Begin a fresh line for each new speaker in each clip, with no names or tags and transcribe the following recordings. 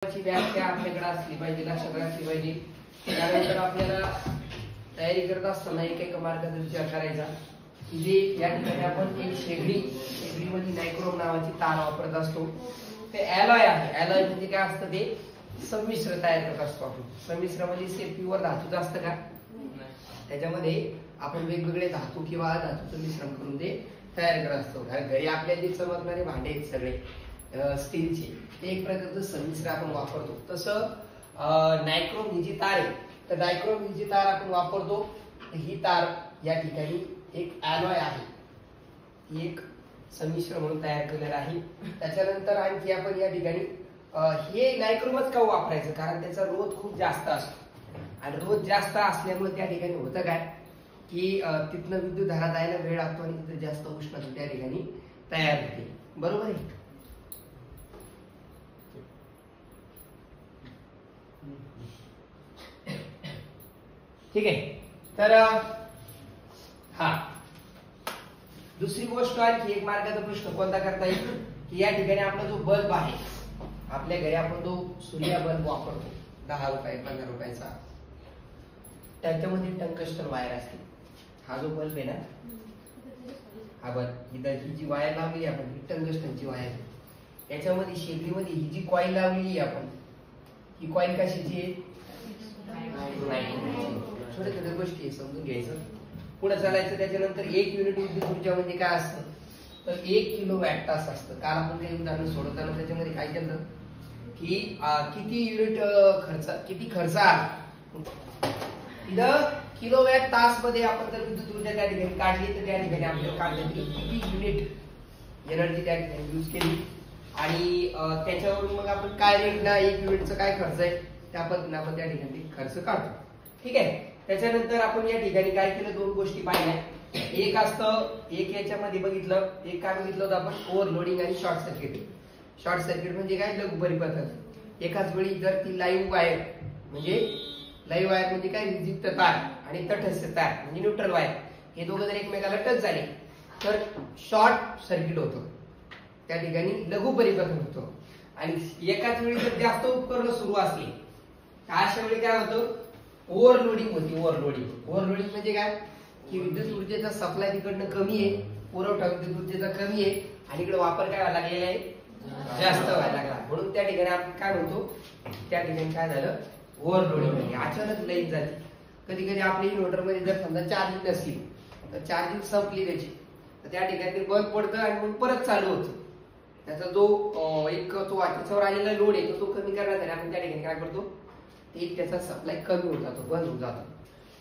व्याख्या आपल्याकडे असली पाहिजे, लक्षात असली पाहिजे. त्यानंतर आपल्याला तयारी करत असताना एक मार्गाचा विचार करायचा की जे या ठिकाणी आपण एक शेगडीमध्ये नायक्रोम नावाची तार वापरत असतो. ते ॲलॉय आहे. ॲलॉय म्हणजे काय असतं? ते संमिश्र तयार करत असतो आपण. संमिश्र म्हणजे प्युअर धातूच असतं का? त्याच्यामध्ये आपण वेगवेगळे धातू किंवा धातूचं मिश्रण करून ते तयार करत असतो. घरी आपल्याला जे चमकणारे भांडे आहेत सगळे स्टीलचे, ते एक प्रकारचं संमिश्र आपण वापरतो. तसं नायक्रोम ही जी तार आहे, तर नायक्रोम ही जी तार आपण वापरतो, ही तार या ठिकाणी एक ॲलॉय आहे, ही एक संमिश्र म्हणून तयार केलेलं आहे. त्याच्यानंतर आणखी आपण या ठिकाणी हे नायक्रोमच का वापरायचं? कारण त्याचा रोध खूप जास्त असतो आणि रोध जास्त असल्यामुळे त्या ठिकाणी होतं काय की तिथनं विद्युत धारा जायला वेळ लागतो आणि तिथे जास्त उष्णता त्या ठिकाणी तयार होते. बरोबर आहे? ठीक आहे. तर हा दुसरी गोष्ट आणखी एक मार्गाचा प्रश्न कोणता करता येईल की या ठिकाणी आपला जो बल्ब आहे, आपल्या घरी आपण जो सूर्य बल्ब वापरतो 10 रुपये 15 रुपयाचा, त्याच्यामध्ये टंगस्टन वायर असते. हा जो बल्ब आहे ना, हा बल्ब ही जी वायर लावली आपण, ही टंगस्टनची वायर. याच्यामध्ये शेगडीमध्ये ही जी कॉईल लावलेली आहे आपण, ही कॉईल कशाची आहे? छोट्या छोट्या गोष्टी आहे, समजून घ्यायचं, पुढे चालायचं. त्याच्यानंतर 1 युनिट विद्युत ऊर्जा म्हणजे काय असतं? तर 1 किलोवॅट तास असतं. काल आपण काही उदाहरण सोडवताना त्याच्यामध्ये काय केलं की किती युनिट किती खर्च आला, इथं किलोवॅट तास मध्ये आपण जर विद्युत ऊर्जा त्या ठिकाणी काढली, तर त्या ठिकाणी आपल्याला काढलं की किती युनिट एनर्जी त्या ठिकाणी यूज केली आणि त्याच्यावरून मग आपण काय रेटला 1 युनिटचा काय खर्च आहे त्या पद्धतीने आपण त्या ठिकाणी खर्च काढतो. ठीक आहे. त्याच्यानंतर आपण या ठिकाणी काय केलं, 2 गोष्टी पाहिल्या. एक असतं, एक याच्यामध्ये बघितलं, एक काय बघितलं होतं आपण? ओव्हरलोडिंग आणि शॉर्ट सर्किट. शॉर्ट सर्किट म्हणजे काय? लघु परिपथन. एकाच वेळी जर ती लाईव्ह वायर म्हणजे काय? विद्युत तार आणि तटस्थ तार म्हणजे न्यूट्रल वायर, हे दोघं जर एकमेकाला टच झाले तर शॉर्ट सर्किट होतं, त्या ठिकाणी लघु परिपथन होतं. आणि एकाच वेळी जर जास्त उपकरण सुरू असली अशा वेळी काय होतं? ओव्हरलोडिंग होती. ओव्हरलोडिंग म्हणजे काय की विद्युत ऊर्जेचा सप्लाय तिकडनं कमी आहे, पुरवठा विद्युत ऊर्जेचा कमी आहे आणि इकडे वापर काय व्हायला लागलेला आहे? जास्त व्हायला लागला. म्हणून त्या ठिकाणी आपण काय म्हणतो? त्या ठिकाणी काय झालं? ओव्हरलोडिंग. अचानक लाईट जाते. कधी कधी आपल्या इन्व्हर्टर मध्ये जर समजा चार्जिंग नसली तर चार्जिंग संपली त्याची, तर त्या ठिकाणी ते बंद पडतं आणि मग परत चालू होतं. त्याचा जो त्याच्यावर आलेला लोड आहे तो कमी करण्यासाठी आपण त्या ठिकाणी काय करतो? ते त्याचा सप्लाय कमी होत जातो, बंद होऊन जातो.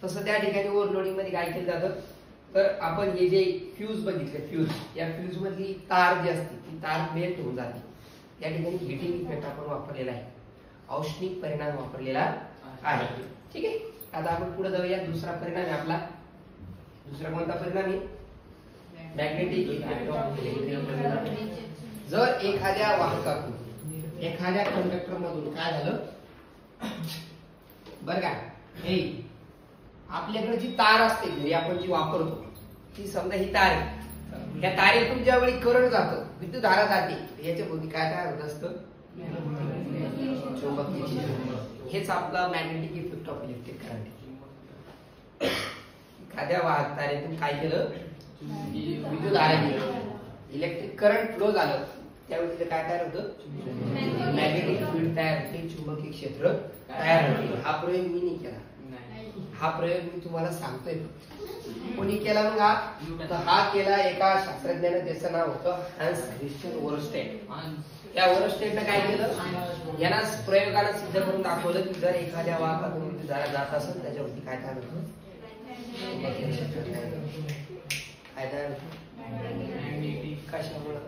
तसं त्या ठिकाणी ओव्हरलोडिंग मध्ये काय केलं जातं? तर आपण हे जे फ्यूज बघितले, फ्यूज, या फ्यूज मधली तार जी असते ती तार मेल्ट होऊन जाते. या ठिकाणी हिटिंग इफेक्ट आपण वापरलेला आहे, औष्णिक परिणाम वापरलेला आहे. ठीक आहे. आता आपण पुढे जाऊया. दुसरा परिणाम आहे आपला. दुसरा कोणता परिणाम आहे? Magnetic effect of electric. जर एखाद्या वाहकातून, एखाद्या कंडक्टर मधून काय झालं बर का, हे आपल्याकडे जी तार असते घरी आपण जी वापरतो, ती समजा ही तार आहे. या तारेतून ज्यावेळी करंट जातं, विद्युत धारा जाते, याच्या भोवती काय काय होत असतं? चुंबकीय क्षेत्र. हेच आपला magnetic effect of electric current. एखाद्या वाहक तारेतून काय केलं? विद्युत धारा गेली, इलेक्ट्रिक करंट फ्लो झालं, त्यावेळी तिथे काय तयार होतं? मॅग्नेटिक फील्ड तयार होते, चुंबकीय क्षेत्र तयार होते. हा प्रयोग मी नाही केला, हा प्रयोग मी तुम्हाला सांगतोय. कोणी केला मग हा केला एका शास्त्रज्ञाने, त्याचं नाव होतं हान्स क्रिश्चियन ओरस्टेड. त्या ओरस्टेडनं काय केलं? यांना प्रयोगाला सिद्ध करून दाखवलं की जर एखाद्या वाहकातून विद्युत धारा जात असेल त्याच्यावरती काय तयार होतं? चुंबकीय क्षेत्र तयार होतं. काय तयार होतं? कशामुळं?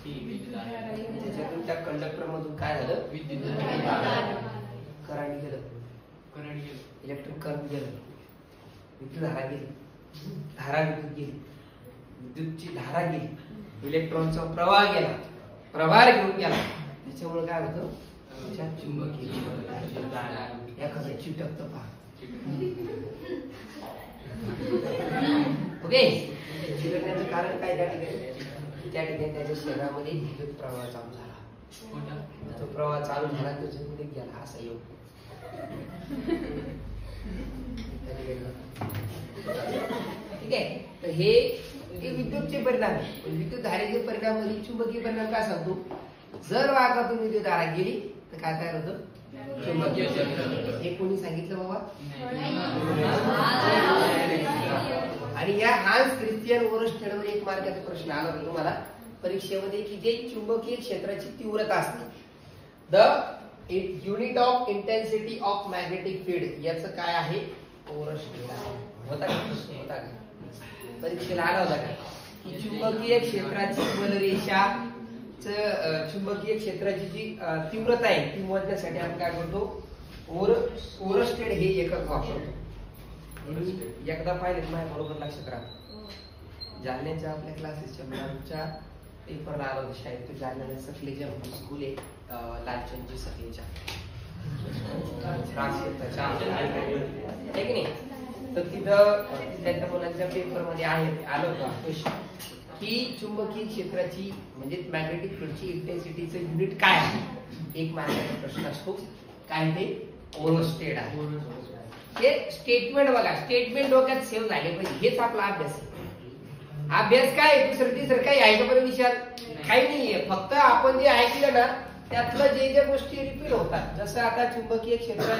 त्याच्यातून त्या कंडक्टर मधून काय झालं? विद्युत करंट गेलं, इलेक्ट्रिक करंट गेलं, विद्युत धारा गेली, धारा विद्युत गेली, विद्युतची धारा गेली, इलेक्ट्रॉनचा प्रवाह गेला, प्रभार घेऊन गेला. त्याच्यामुळे काय होतं? चुंबकीय एखादं चिटकतं पहा. ओके. चिटकण्याचं कारण काय? त्या ठिकाणी त्याच्या शरीरामध्ये विद्युत प्रवाह चालू झाला. तो प्रवाह चालू झाला तो जमिनीत गेला असा येऊ. ठीक आहे. तर हे विद्युतचे परिणाम आहे. विद्युत धारेचे परिणाम म्हणजे चुंबकीय परिणाम काय सांगतो, जर वाहकातून विद्युत धारा गेली तर काय तयार होतं, चुंबकीय क्षेत्र. हे कोणी सांगितलं बाबा? आणि या हान्स क्रिस्टियन ओरस्टेडवर एक मार्काचा प्रश्न आला होता तुम्हाला परीक्षेमध्ये की जे चुंबकीय क्षेत्राची तीव्रता असते, the unit of intensity of magnetic field, याचं काय आहे, ओरस्टेड आहे. होता का प्रश्न, होता का परीक्षेला आला होता का की चुंबकीय क्षेत्राची बलरेषा चुंबकीय क्षेत्राची जी तीव्रता आहे ती मोजण्यासाठी आपण काय करतो, ओरस्टेड हे एकक वापरतो. एकदा पाहिलं माझ्या बरोबर लक्षात राहतं. जालन्याच्या आपल्या क्लासेसच्या मॅडमच्या पेपरला आलो होतं शाळेत. तो जालन्याच्या सकलेच्या स्कूल आहे, लालचंदजी सकलेच्या की नाही. तर तिथं त्यांच्या मुलांच्या पेपर मध्ये आलं होतं की चुंबकीय क्षेत्राची म्हणजे मॅग्नेटिक फील्डची इंटेन्सिटीचं युनिट काय आहे. एक मार्काचा प्रश्न असतो, काय ते ओरस्टेड आहे. हे स्टेटमेंट बघा, स्टेटमेंट डोक्यात सेव्ह झाले पाहिजे, हेच आपला अभ्यास आहे. अभ्यास काय दुसरं तिसरं काही आहे का बरं विचार, काही नाहीये. फक्त आपण जे ऐकलं ना त्यातलं जे जे गोष्टी रिपीट होतात, जसं आता चुंबकीय क्षेत्र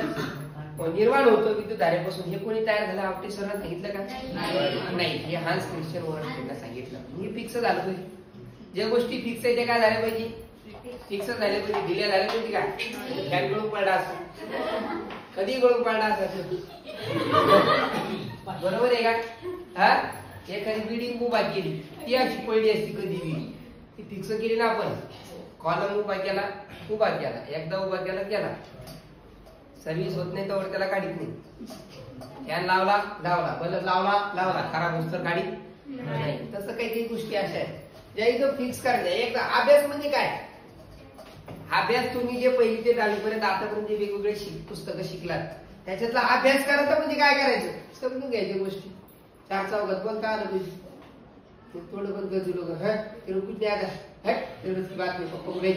निर्माण होतं विद्युत धारेपासून, हे कोणी तयार झालं, आपटे सरांनी सांगितलं का? नाही, हे हान्स क्रिस्टियन ओरस्टेडने सांगितलं. हे फिक्स झालं पाहिजे. ज्या गोष्टी फिक्स आहे त्या काय झाल्या पाहिजे, फिक्स झाल्या पाहिजे. दिल्या झाल्या पाहिजे का, फॅन गळून पडला असं, कधी गळून पडला असं, बरोबर आहे का? हा, एखादी बिल्डिंग उभा केली ती अशी पडली असती, कधी ती फिक्स केली ना आपण, कॉलम उभा केला, एकदा उभा केला, सर्व्हिस होत नाही तर त्याला काढीत नाही. फॅन लावला, बल्ब लावला, खराब होत तर काढीत नाही. तसं काही गोष्टी अशा आहेत ज्या इथं फिक्स करायच्या. एकदा अभ्यास म्हणजे काय, अभ्यास तुम्ही जे पहिली ते 10वी पर्यंत आतापर्यंत जे वेगवेगळे पुस्तकं शिकलात त्याच्यातला अभ्यास करायचा म्हणजे काय करायचं, समजून घ्यायच्या गोष्टी. 4 चौघात पण काय आलं पाहिजे, थोडं पण गजू लोक कुठे आता तेवढंच बातमी पप्पा कुठे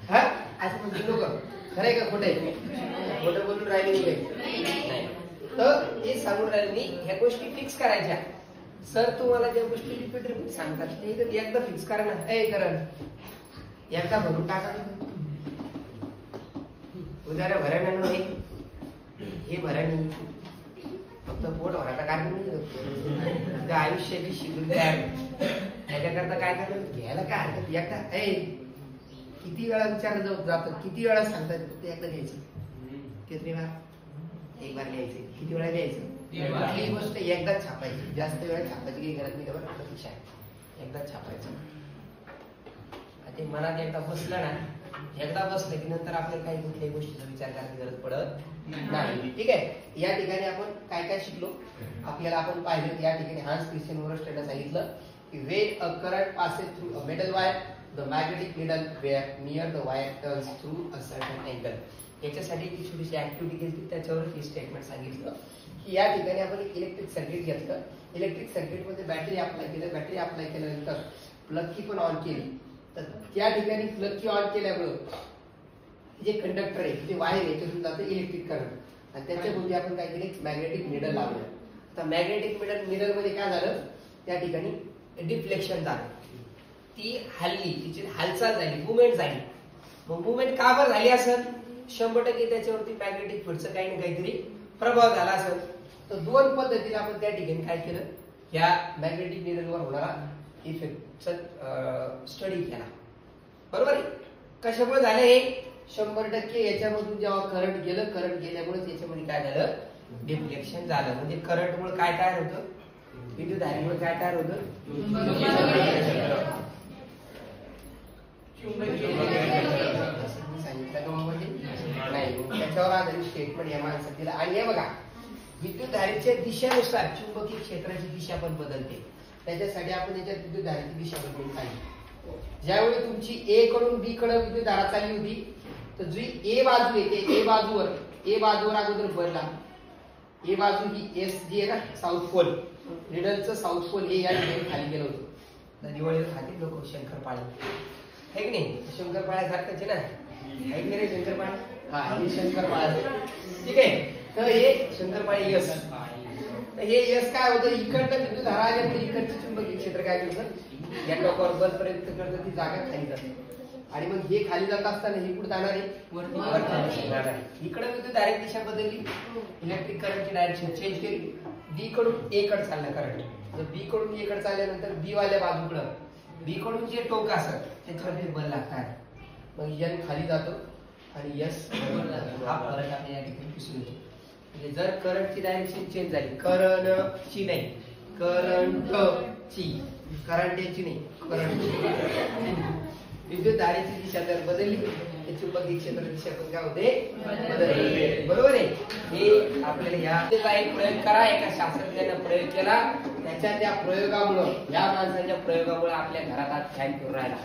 असं म्हणते लोक. खरंय का खोटं आहे, खोटं बोलून राहिले नाही. तर हे सांगून राहिले मी, ह्या गोष्टी फिक्स करायच्या. सर तुम्हाला ज्या गोष्टी रिपीट सांगतात ते एकदा फिक्स करा ना, करा एकदा भरून टाका. उदाहरण भरायला नाही, हे भरायला फक्त पोट भरायला काय नाही, आयुष्याची शिकून त्याच्याकरता काय करायचं, घ्यायला काय हरकत. एकदा किती वेळा विचारलं जातं, किती वेळा सांगतात, ते एकदा घ्यायचं, किती वेळा, एक बार घ्यायचं, किती वेळा घ्यायचं, ही गोष्ट एकदाच छापायची, जास्त वेळा छापायची काही गरज नाही. बरं प्रतीक्षा आहे, एकदाच छापायचं. ते मनात एकदा बसलं ना, एकदा बसलं की नंतर आपल्याला काही कुठल्याही गोष्टीचा विचार करायची गरज पडत नाही. ठीक आहे. या ठिकाणी आपण काय काय शिकलो, आपल्याला आपण पाहिलं या ठिकाणी हान्स क्रिस्टियन ओरस्टेडने सांगितलं की when a current passes through a metal wire, the magnetic needle where near the wire turns through a certain angle. याच्यासाठी ती छोटीशी ऍक्टिव्हिटी केली, त्याच्यावर ही स्टेटमेंट सांगितलं की या ठिकाणी आपण एक इलेक्ट्रिक सर्किट घेतलं, इलेक्ट्रिक सर्किट मध्ये बॅटरी अप्लाय केलं, बॅटरी अप्लाय केल्यानंतर प्लग की पण ऑन केली. तर त्या ठिकाणी प्लग की ऑन केल्यामुळे जे कंडक्टर आहे ते वायर याच्यातून जातं इलेक्ट्रिक करंट, आणि त्याच्यामध्ये आपण काय केलं, मॅग्नेटिक निडल लावलं. आता मॅग्नेटिक निडल मध्ये काय झालं, त्या ठिकाणी डिफ्लेक्शन झालं, ती हल्ली, तिची हालचाल झाली, मुवमेंट झाली. मग मुवमेंट का बरं झाली असेल, 100% त्याच्यावरती मॅग्नेटिक फील्डचा काही ना काहीतरी प्रभाव झाला असेल. तर दोन पद्धतीने आपण त्या ठिकाणी काय केलं, या मॅग्नेटिक निडलवर होणारा इफेक्टचा स्टडी केला. बरोबर आहे. कशामुळे झालं हे, 100% याच्यामधून जेव्हा करंट गेलं, करंट गेल्यामुळे याच्यामध्ये काय झालं, डिफ्लेक्शन झालं. म्हणजे करंटमुळे काय तयार होतं, विद्युत धारेमुळे काय तयार होतं, नाही. त्याच्यावर आधारित स्टेटमेंट या माणसात दिला. आणि हे बघा, विद्युत धारेच्या दिशेनुसार चुंबकीय क्षेत्राची दिशा पण बदलते. त्याच्यासाठी आपण याच्यात विद्युत धारेची दिशा बदलून पाहिजे. ज्यावेळी तुमची ए कडून बी कडे विद्युत धारा चालली होती, तर जी ए बाजू येते, ए बाजूवर अगोदर बदला. ए बाजू ही एस जी आहे ना, साऊथ पोल, निडलचं साऊथ पोल हे या ठिकाणी खाली गेलं होतं. दिवाळीला खाते लोक शंकरपाळी. आहे की नाही? शंकरपाळ्या सारखंच आहे ना, आहे की नाही शंकरपाळ्या? हा, हे शंकरपाळ्या. ठीक आहे, तर हे शंकरपाळी यस. तर हे यस काय होतं, इकडनं विद्युत धारा आल्या तर इकडचं चुंबकीय क्षेत्र काय करतं, या टोकावर बल प्रयुक्त करतं, ती जागा खाली जाते. आणि मग हे खाली जात असताना हे कुठे जाणार आहे, वरती जाणार आहे. इकडे विद्युत धारेची दिशा बदलली, इलेक्ट्रिक करंटची डायरेक्शन चेंज केली. बी कडून ए कडे चाललं करंट. जर बी कडून ए कडे चालल्यानंतर बी वाल्या बाजूकडं बी कडून जे टोक असत त्याच्यावरती बल लागतात. मग एन खाली जातो आणि एस हा फरक आपल्या या ठिकाणी दिसून येतो. म्हणजे जर करंटची डायरेक्शन चेंज झाली, करंटची नाही, करंटची, करंटची नाही, करंट, विद्युत धारेची दिशा जर बदलली तर चुंबकीय क्षेत्र दिशा पण काय होते, बदलते. बरोबर आहे. हे आपल्याला ह्या एक प्रयोग करा, एका शास्त्रज्ञाने प्रयोग केला, त्याच्या त्या प्रयोगामुळे, या माणसाच्या प्रयोगामुळे आपल्या घरात आज फॅन फिरून राहिला.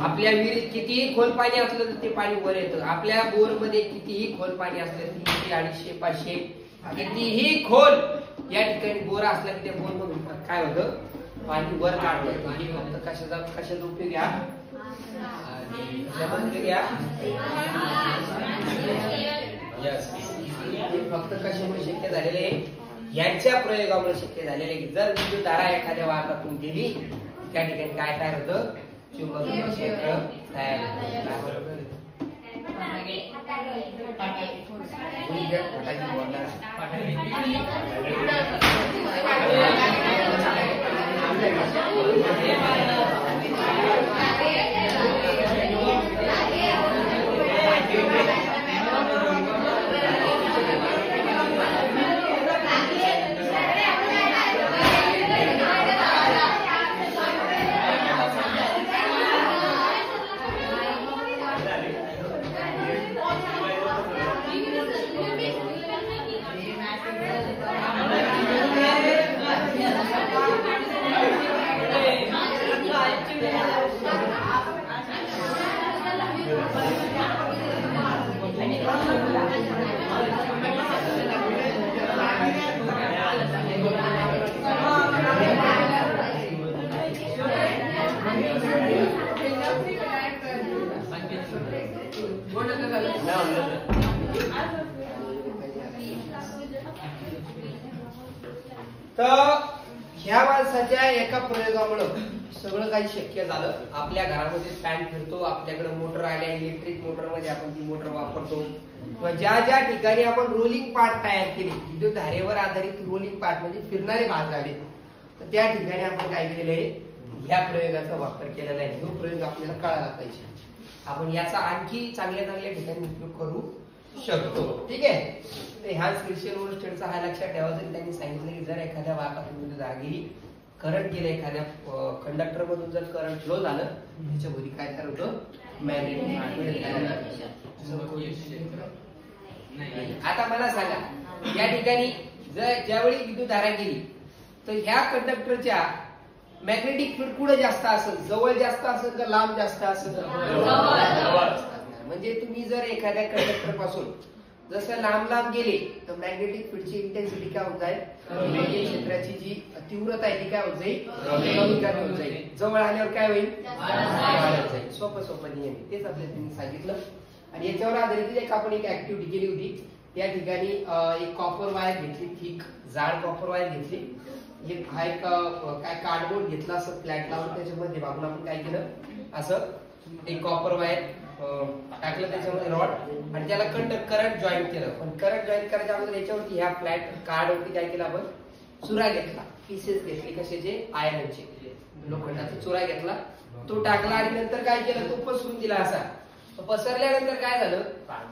आपल्या विहिरीत कितीही खोल पाणी असलं तर ते पाणी वर येतं. आपल्या बोर मध्ये कितीही खोल पाणी असलं, 300, 250, 500 कितीही खोल या ठिकाणी बोर असला की त्या बोर मधून काय होतं, पाणी वर काढतं. पाणी फक्त कशाचा उपयोग घ्या, फक्त कशामुळे शक्य झालेले, यांच्या प्रयोगामुळे शक्य झालेले की जर विद्युत धारा एखाद्या वाहकातून गेली त्या ठिकाणी काय तयार होतं, चुंबकीय क्षेत्र तयार होतं. तर ह्या माणसाच्या एका प्रयोगामुळे सगळं काही शक्य झालं. आपल्या घरामध्ये फॅन फिरतो, आपल्याकडे मोटर आल्या, इलेक्ट्रिक मोटर मध्ये आपण ती मोटर वापरतो. किंवा ज्या ज्या ठिकाणी आपण रोलिंग पार्ट तयार केले, विद्युत धारेवर आधारित रोलिंग पार्ट म्हणजे फिरणारे भाग झाले, तर त्या ठिकाणी आपण काय केलेलं आहे, ह्या प्रयोगाचा वापर केलेला आहे. तो प्रयोग आपल्याला कळायला पाहिजे. आपण याचा आणखी चांगल्या चांगल्या ठिकाणी उपयोग करू शकतो. ठीक आहे. तर ह्या क्रिश्चियन ओरस्टेडचा हा लक्षात ठेवा. जरी त्यांनी सांगितलं की जर एखाद्या वाहकातून विद्युत धारा गेली, करंट गेलं, एखाद्या कंडक्टर मधून जर करंट फ्लो झालं, त्याच्यामध्ये काय तयार होतं, मॅग्नेटिक फील्ड तयार होतं. आता मला सांगा, या ठिकाणी जर ज्यावेळी विद्युत धारा गेली तर ह्या कंडक्टरच्या मॅग्नेटिक फील्ड कुठे जास्त असेल, जवळ जास्त असेल का लांब जास्त असेल? म्हणजे तुम्ही जर एखाद्या कंडक्टर पासून जसं लांब लांब गेले तर मॅग्नेटिक फील्डची इंटेन्सिटी काय होत जाईल, चुंबकीय क्षेत्राची जी तीव्रता आहे ती काय होत जाईल, कमी कमी होत जाईल. जवळ आल्यावर काय होईल, वाढत जाईल. सोपं नियम, तेच आपल्याला त्यांनी सांगितलं. आणि याच्यावर आधारित एक आपण एक ऍक्टिव्हिटी केली होती. या ठिकाणी एक कॉपर वायर घेतली, ठीक जाड कॉपर वायर घेतली. हा एक काय कार्डबोर्ड घेतला, असं फ्लॅट लावून त्याच्यामध्ये बाजूला आपण काय केलं, असं एक कॉपर वायर टाकलं त्याच्यामध्ये रॉड, आणि त्याला करंट जॉईन केलं. पण करंट जॉईन करायच्या अगोदर याच्यावरती ह्या फ्लॅट कार्डवरती काय केलं, आपण चुरा घेतला, पीसेस घेतले, कशाचे, आयर्नचे, लोखंडाचा चुरा घेतला, तो टाकला आणि नंतर काय केलं, तो पसरून दिला. असा पसरल्यानंतर काय झालं,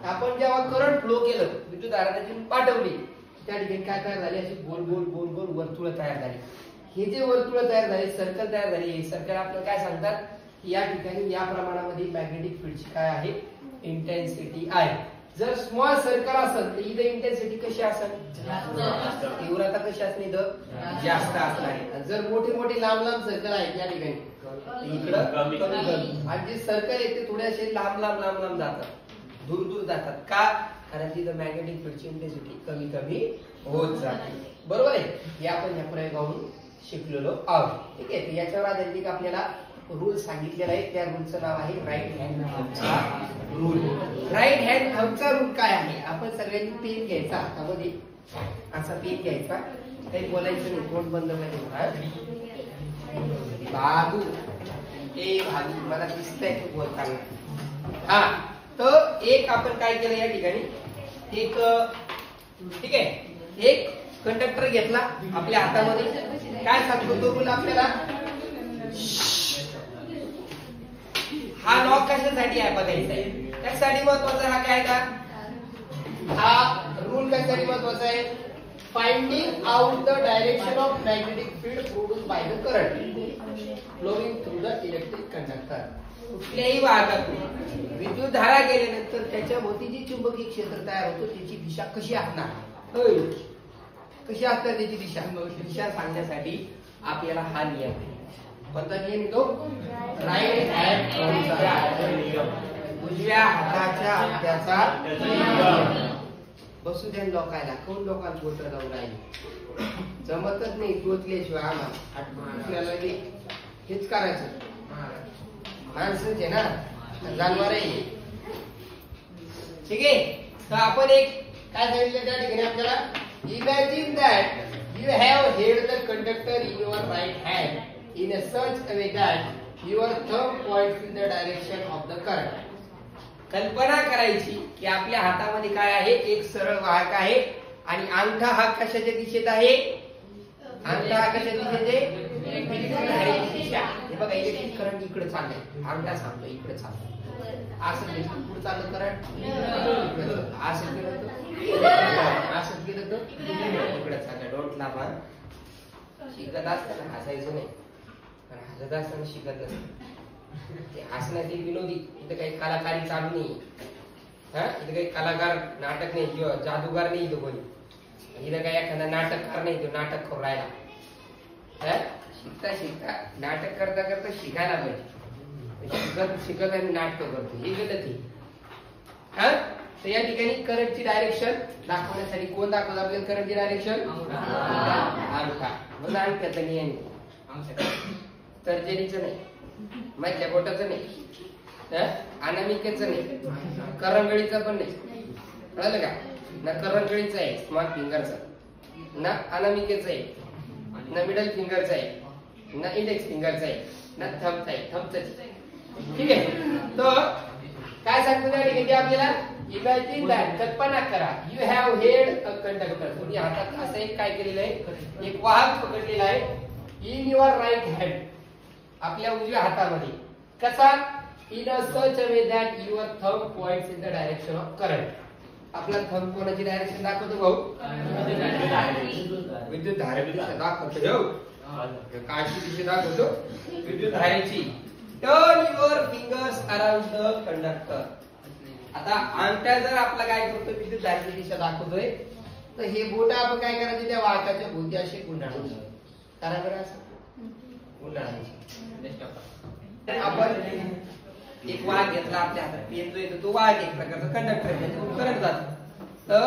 आपण जेव्हा करंट फ्लो केलं, विद्युत धारा त्याची पाठवली, त्या ठिकाणी काय तयार झाली, अशी गोल गोल गोल गोल वर्तुळ तयार झाली. हे जे वर्तुळ तयार झाले, सर्कल तयार झाली, हे सर्कल आपल्याला काय सांगतात, या ठिकाणी या प्रमाणामध्ये मॅग्नेटिक फील्डची काय आहे, इंटेन्सिटी आहे. जर स्मॉल सर्कल असेल तर इथं इंटेन्सिटी कशी असेल, तीव्रता कशी असणे, इथं जास्त असणार आहे. जर मोठे मोठे लांब लांब सर्कल आहेत या ठिकाणी, इकडं कमी कमी, आणि जे सर्कल आहेत ते थोडे असे लांब लांब लांब लांब जातात, दूर दूर जातात. का, कारण तिथं मॅग्नेटिक फील्डची इंटेन्सिटी कमी कमी होत जाते. बरोबर आहे. हे आपण या प्रयोगावरून शिकलेलो आहोत. ठीक आहे. याच्यावर आधारित आपल्याला रूल सांगितलेला आहे, त्या रूलचं नाव आहे राईट हँड थंबचा रूल. राईट हँड थंबचा रूल काय आहे? आपण सगळ्यांनी पेन घ्यायचा हातामध्ये, असा पेन घ्यायचा, काही बोलायचं नाही, तोंड बंद करायचं. बाबू ए बाबू मला दिसतंय तू बोलताना. हा, तर एक आपण काय केलं या ठिकाणी, एक ठीक आहे, एक कंडक्टर घेतला आपल्या हातामध्ये. काय सांगतो तो रूल आपल्याला? हा लॉक कशासाठी आहे बघायचा आहे, त्यासाठी महत्वाचा हा काय का, हा रूल कशासाठी महत्वाचा आहे? Finding out the direction of magnetic field produced by the current flowing through the electric conductor. कुठल्याही वाहकातून विद्युत धारा गेल्यानंतर त्याच्या भोवती जी चुंबकीय क्षेत्र तयार होतो त्याची दिशा कशी असणार, कशी असणार त्याची दिशा सांगण्यासाठी आपल्याला हा नियम आहे. कोणता नियम तो? राईट हँड थंबचा नियम, उजव्या हाताच्या अंगठ्याचा नियम. बसू द्या लोकायला, कोण लोकांना गोत्र जाऊ राहिले, जमतच नाही टोचल्याशिवाय आम्हाला हेच करायचं. माणसंच आहे ना, जानवर आहे. ठीक आहे, तर आपण एक काय सांगितलं त्या ठिकाणी आपल्याला, imagine that you have held the conductor in your right hand in a such a way that your thumb points in the direction of the current. कल्पना करायची की आपल्या हातामध्ये काय आहे, एक सरळ वाहक आहे आणि अंगठा हा कशाच्या दिशेत आहे, अंगठा हा कशा दिशेत आहे, दिशा. हे बघा, इलेक्ट्रिक करंट इकडे चाललंय, अंगठा सांगतो इकडे चाललंय, असं पुढे चाललं करंट, असं केलं असं केलं तर इकडे चाललं. डोंट लाभ. शिकत असताना हसायचं नाही, पण हसत असताना शिकत नसतं. ते हसण्यात एक विनोदी, इथं काही कलाकारी चालू नाही, हा इथं काही कलाकार नाटक नाही किंवा जादूगार नाही इथं कोणी, इथं काही एखादा नाटककार नाही, तो नाटक करून राहिला. शिकता शिकता नाटक करता करता शिकायला पाहिजे, शिकत शिकत आणि नाटक करतो हे गलत आहे. हा, तर या ठिकाणी करंटची डायरेक्शन दाखवण्यासाठी कोण दाखवत आपल्याला करंटची डायरेक्शन? अंगठा. म्हणजे अंगठ्याचा नियम, तर्जनीचं नाही, मधल्या बोटाचं नाही, अनामिकेचं नाही, करंगळीचं पण नाही, कळलं का? ना करंगळीचं आहे स्मॉल फिंगरचा, ना अनामिकेचं आहे, ना मिडल फिंगरचा आहे, ना इंडेक्स फिंगरचा आहे, ना थंबचा आहे, थंबच. ठीक आहे, तर काय सांगतो त्या ठिकाणी आपल्याला, इमॅजिन दॅट, कल्पना करा, you have held a conductor, तुम्ही हातात असं एक काय केलेलं आहे, एक वाहक पकडलेला आहे इन युअर राईट हँड, आपल्या उजव्या हातामध्ये. कसा? In a such a way that your thumb points in the direction of current. आपला थंब कोणाची डायरेक्शन दाखवतो भाऊ? विद्युत धारेची दिशा दाखवतो. काळची दिशा दाखवतो विद्युत धारेची. Turn your fingers around the conductor. आता अंगठा जर आपला काय करतो, विद्युत धारेची दिशा दाखवतोय, तर हे बोट आपण काय करायचे, त्या वाहकाच्या भोवती असे गुंडाळून करा बरं, असं गुंडाळायचे. आपण एक वाहक घेतला आपल्या हातात, पेन जो तो वाहक एक प्रकारचा कंडक्टर करंट जातो. तर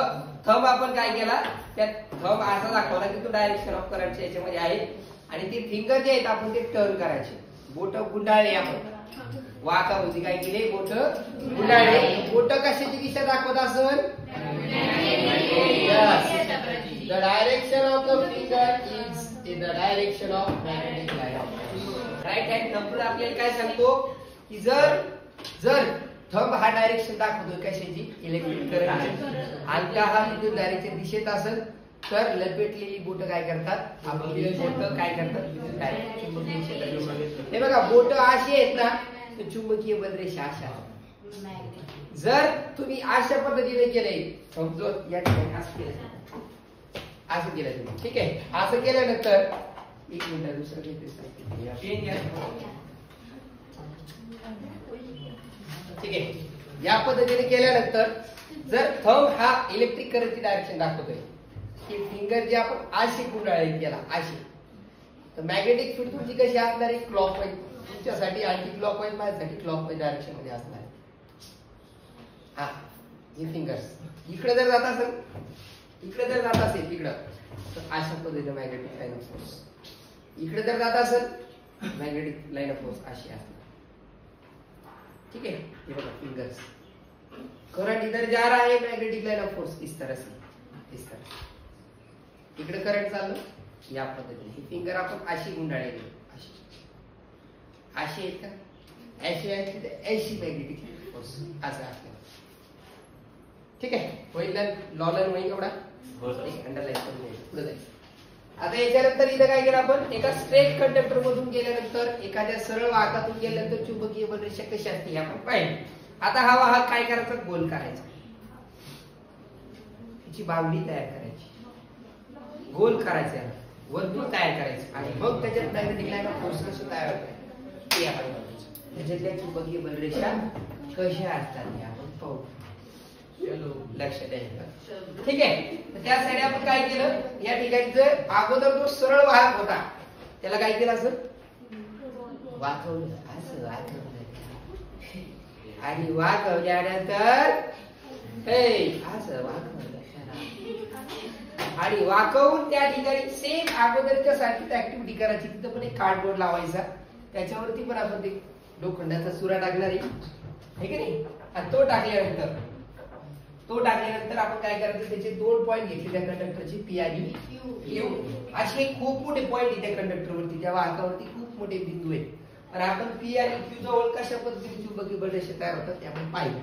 थंब आपण काय केला, त्या थंब असा दाखवला की तो डायरेक्शन ऑफ करंटच्या याच्यामध्ये आहे, आणि ते फिंगर जे आहेत आपण ते टर्न करायचे. बोट गुंडाळले, आपण वाहकाभोवती काय केले, बोट गुंडाळले. बोट कशाची दिशा दाखवत असेल? The direction of the finger is in the direction of magnetic line. Right hand thumb आपल्याला काय सांगतो की जर जर थंब हा डायरेक्शन दाखवतो कशाची, इलेक्ट्रिक करंट, अंगठा हा विद्युत धारेच्या दिशेत असेल, तर लपेटलेली बोट काय करतात, आपली बोट काय करतात, डायरेक्ट चुंबकीय क्षेत्रात. हे बघा, बोट अशी आहेत ना, तर चुंबकीय बलरेषा अशा. जर तुम्ही अशा पद्धतीने केले, समजो या ठिकाणी असं केलं, असं केलं तुम्ही, ठीक आहे, असं केल्यानंतर एक मिनिट दुसरं पेन घ्या, ठीक आहे. या पद्धतीने केल्यानंतर जर थंब हा इलेक्ट्रिक करंटची डायरेक्शन दाखवतोय, की फिंगर जे आपण अशी गुंडाळी केला अशी, तर मॅग्नेटिक फील्ड तुमची कशी असणार आहे, क्लॉकवाईज. तुमच्यासाठी अँटी क्लॉकवाईज, माझ्यासाठी क्लॉकवाईज डायरेक्शन मध्ये असणार आहे. हा, हे फिंगर्स इकडे जर जात असेल, इकडे जर जात असेल इकडं, तर अशा पद्धतीने मॅग्नेटिक लाईन फोर्स. इकडे जर जात असेल मॅग्नेटिक लाईन ऑफ फोर्स अशी असते. ठीक है, ये बघा फिंगर्स. करंट इधर जा रहा है, मैग्नेटिक लाइन ऑफ फोर्स इस तरह से, इस तरह से इकडे करंट चाललं या पद्धतीने. ही फिंगर आपण अशी गुंडाळलेली, अशी अशी आहेत का, ऐशी आहे की ऐशी मॅग्नेटिक फोर्स असं असतं. ठीक आहे, होईल लॉलन होईल एवढा अंडरलाईन करून घ्यायचं, पुढे जायचं. आता याच्यानंतर इथं काय केलं आपण, एका स्ट्रेट कंडक्टर मधून गेल्यानंतर एखाद्या सरळ वाहकातून गेल्यानंतर चुंबकीय बल रेषा कशी असते हे आपण पाहिलं. आता हा वाहक काय करायचा, गोल करायचा, त्याची बाहुली तयार करायची, गोल करायचा, वर्तुळ तयार करायचं आणि मग त्याच्यात मॅग्नेटिक लाईन ऑफ फोर्स कसं तयार होतं ते आपण बघायचं. त्याच्यातल्या चुंबकीय बल रेषा कशा असतात हे आपण पाहू. लक्षात द्यायचं. ठीक आहे, त्यासाठी आपण काय केलं, या ठिकाणी अगोदर जो सरळ वाहक होता त्याला काय केलं, असं वाकवलं, असं वाकवलं आणि वाकवल्यानंतर असं वाकवलं आणि वाकवून त्या ठिकाणी सेम अगोदरच्या सारखीच ऍक्टिव्हिटी करायची. तिथं पण एक कार्डबोर्ड लावायचा, त्याच्यावरती पण आपण ते लोखंडाचा चुरा टाकणार आहे की नाही. आणि तो टाकल्यानंतर आपण काय करायचं, त्याचे 2 पॉईंट घेतले त्या कंडक्टरची, पी आणि क्यू. असे खूप मोठे पॉईंट त्या कंडक्टरवरती, त्या वाहकावरती खूप मोठे बिंदू आहेत. तर आपण पी आणि क्यू जवळ कशा पद्धतीने चुंबकीय बल रेषा तयार होतात ते आपण पाहिलं.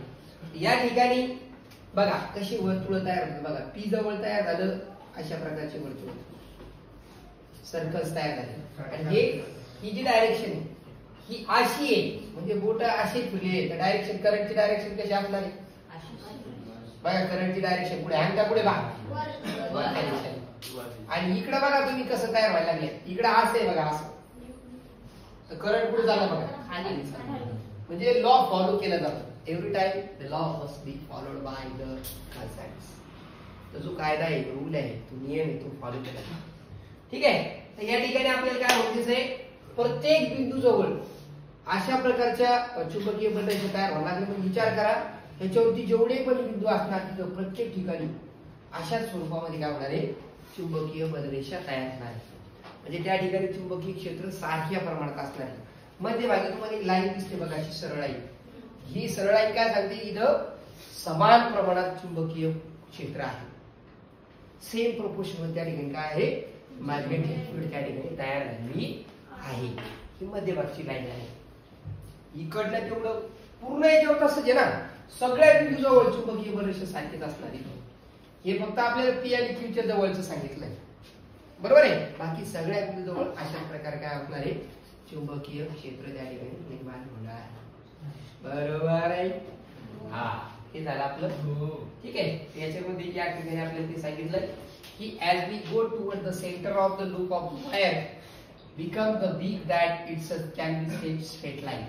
या ठिकाणी बघा कशी वर्तुळ तयार होतात. बघा पी जवळ तयार झालं अशा प्रकारचे वर्तुळ, सर्कल्स तयार झाले. आणि ही जी डायरेक्शन आहे ही अशी आहे, म्हणजे बोट अशी फिरली आहे. डायरेक्शन, करंटची डायरेक्शन कशी असणार आहे, बघा करंटची डायरेक्शन पुढे आणि त्या पुढे बघा आणि इकडे बघा तुम्ही कसं तयार व्हायला लागले. इकडे असं आहे बघा, असं तर करंट पुढे झाला बघा खाली, म्हणजे लॉ फॉलो केला जातो. Every time the law must be followed by the concepts. तो जो कायदा आहे, रूल आहे, तो नियम आहे, तो फॉलो केला जातो. ठीक आहे, तर या ठिकाणी आपल्याला काय होतेच आहे, प्रत्येक बिंदू जवळ अशा प्रकारच्या चुंबकीय बल रेषा तयार होणार. मग विचार करा, ह्याच्यावरती जेवढे पण बिंदू असणार तिथं प्रत्येक ठिकाणी अशाच स्वरूपामध्ये काय होणार आहे, चुंबकीय बल रेषा तयार होणार आहे. म्हणजे त्या ठिकाणी चुंबकीय क्षेत्र सारख्या प्रमाणात असणार आहे. मध्यभागी तुम्हाला एक लाईन दिसते बघा, अशी सरळ लाईन. ही सरळ लाईन काय सांगते, इथं समान प्रमाणात चुंबकीय क्षेत्र आहे, सेम प्रोपोर्शन त्या ठिकाणी काय आहे, मॅग्नेटिक फील्ड त्या ठिकाणी तयार झालेली आहे. ही मध्यभागची लाईन आहे. इकडनं तेवढं पूर्ण याच्यावर कसं आहे ना, सगळ्या बिंदू जवळ चुंबकीय बल रेषा सारखीच असणार आहे. हे फक्त आपल्याला पी आणि क्यू च्या जवळचं सांगितलंय, बरोबर आहे. बाकी सगळ्या बिंदू जवळ अशा प्रकारे काय असणार आहे, चुंबकीय क्षेत्र त्या ठिकाणी निर्माण होणार. बरोबर आहे, हा हे झालं आपलं. ठीक आहे, याच्यामध्ये या ठिकाणी आपल्याला ते सांगितलंय की as we go toward the centre of the loop of wire become the beak that it's can be straight line.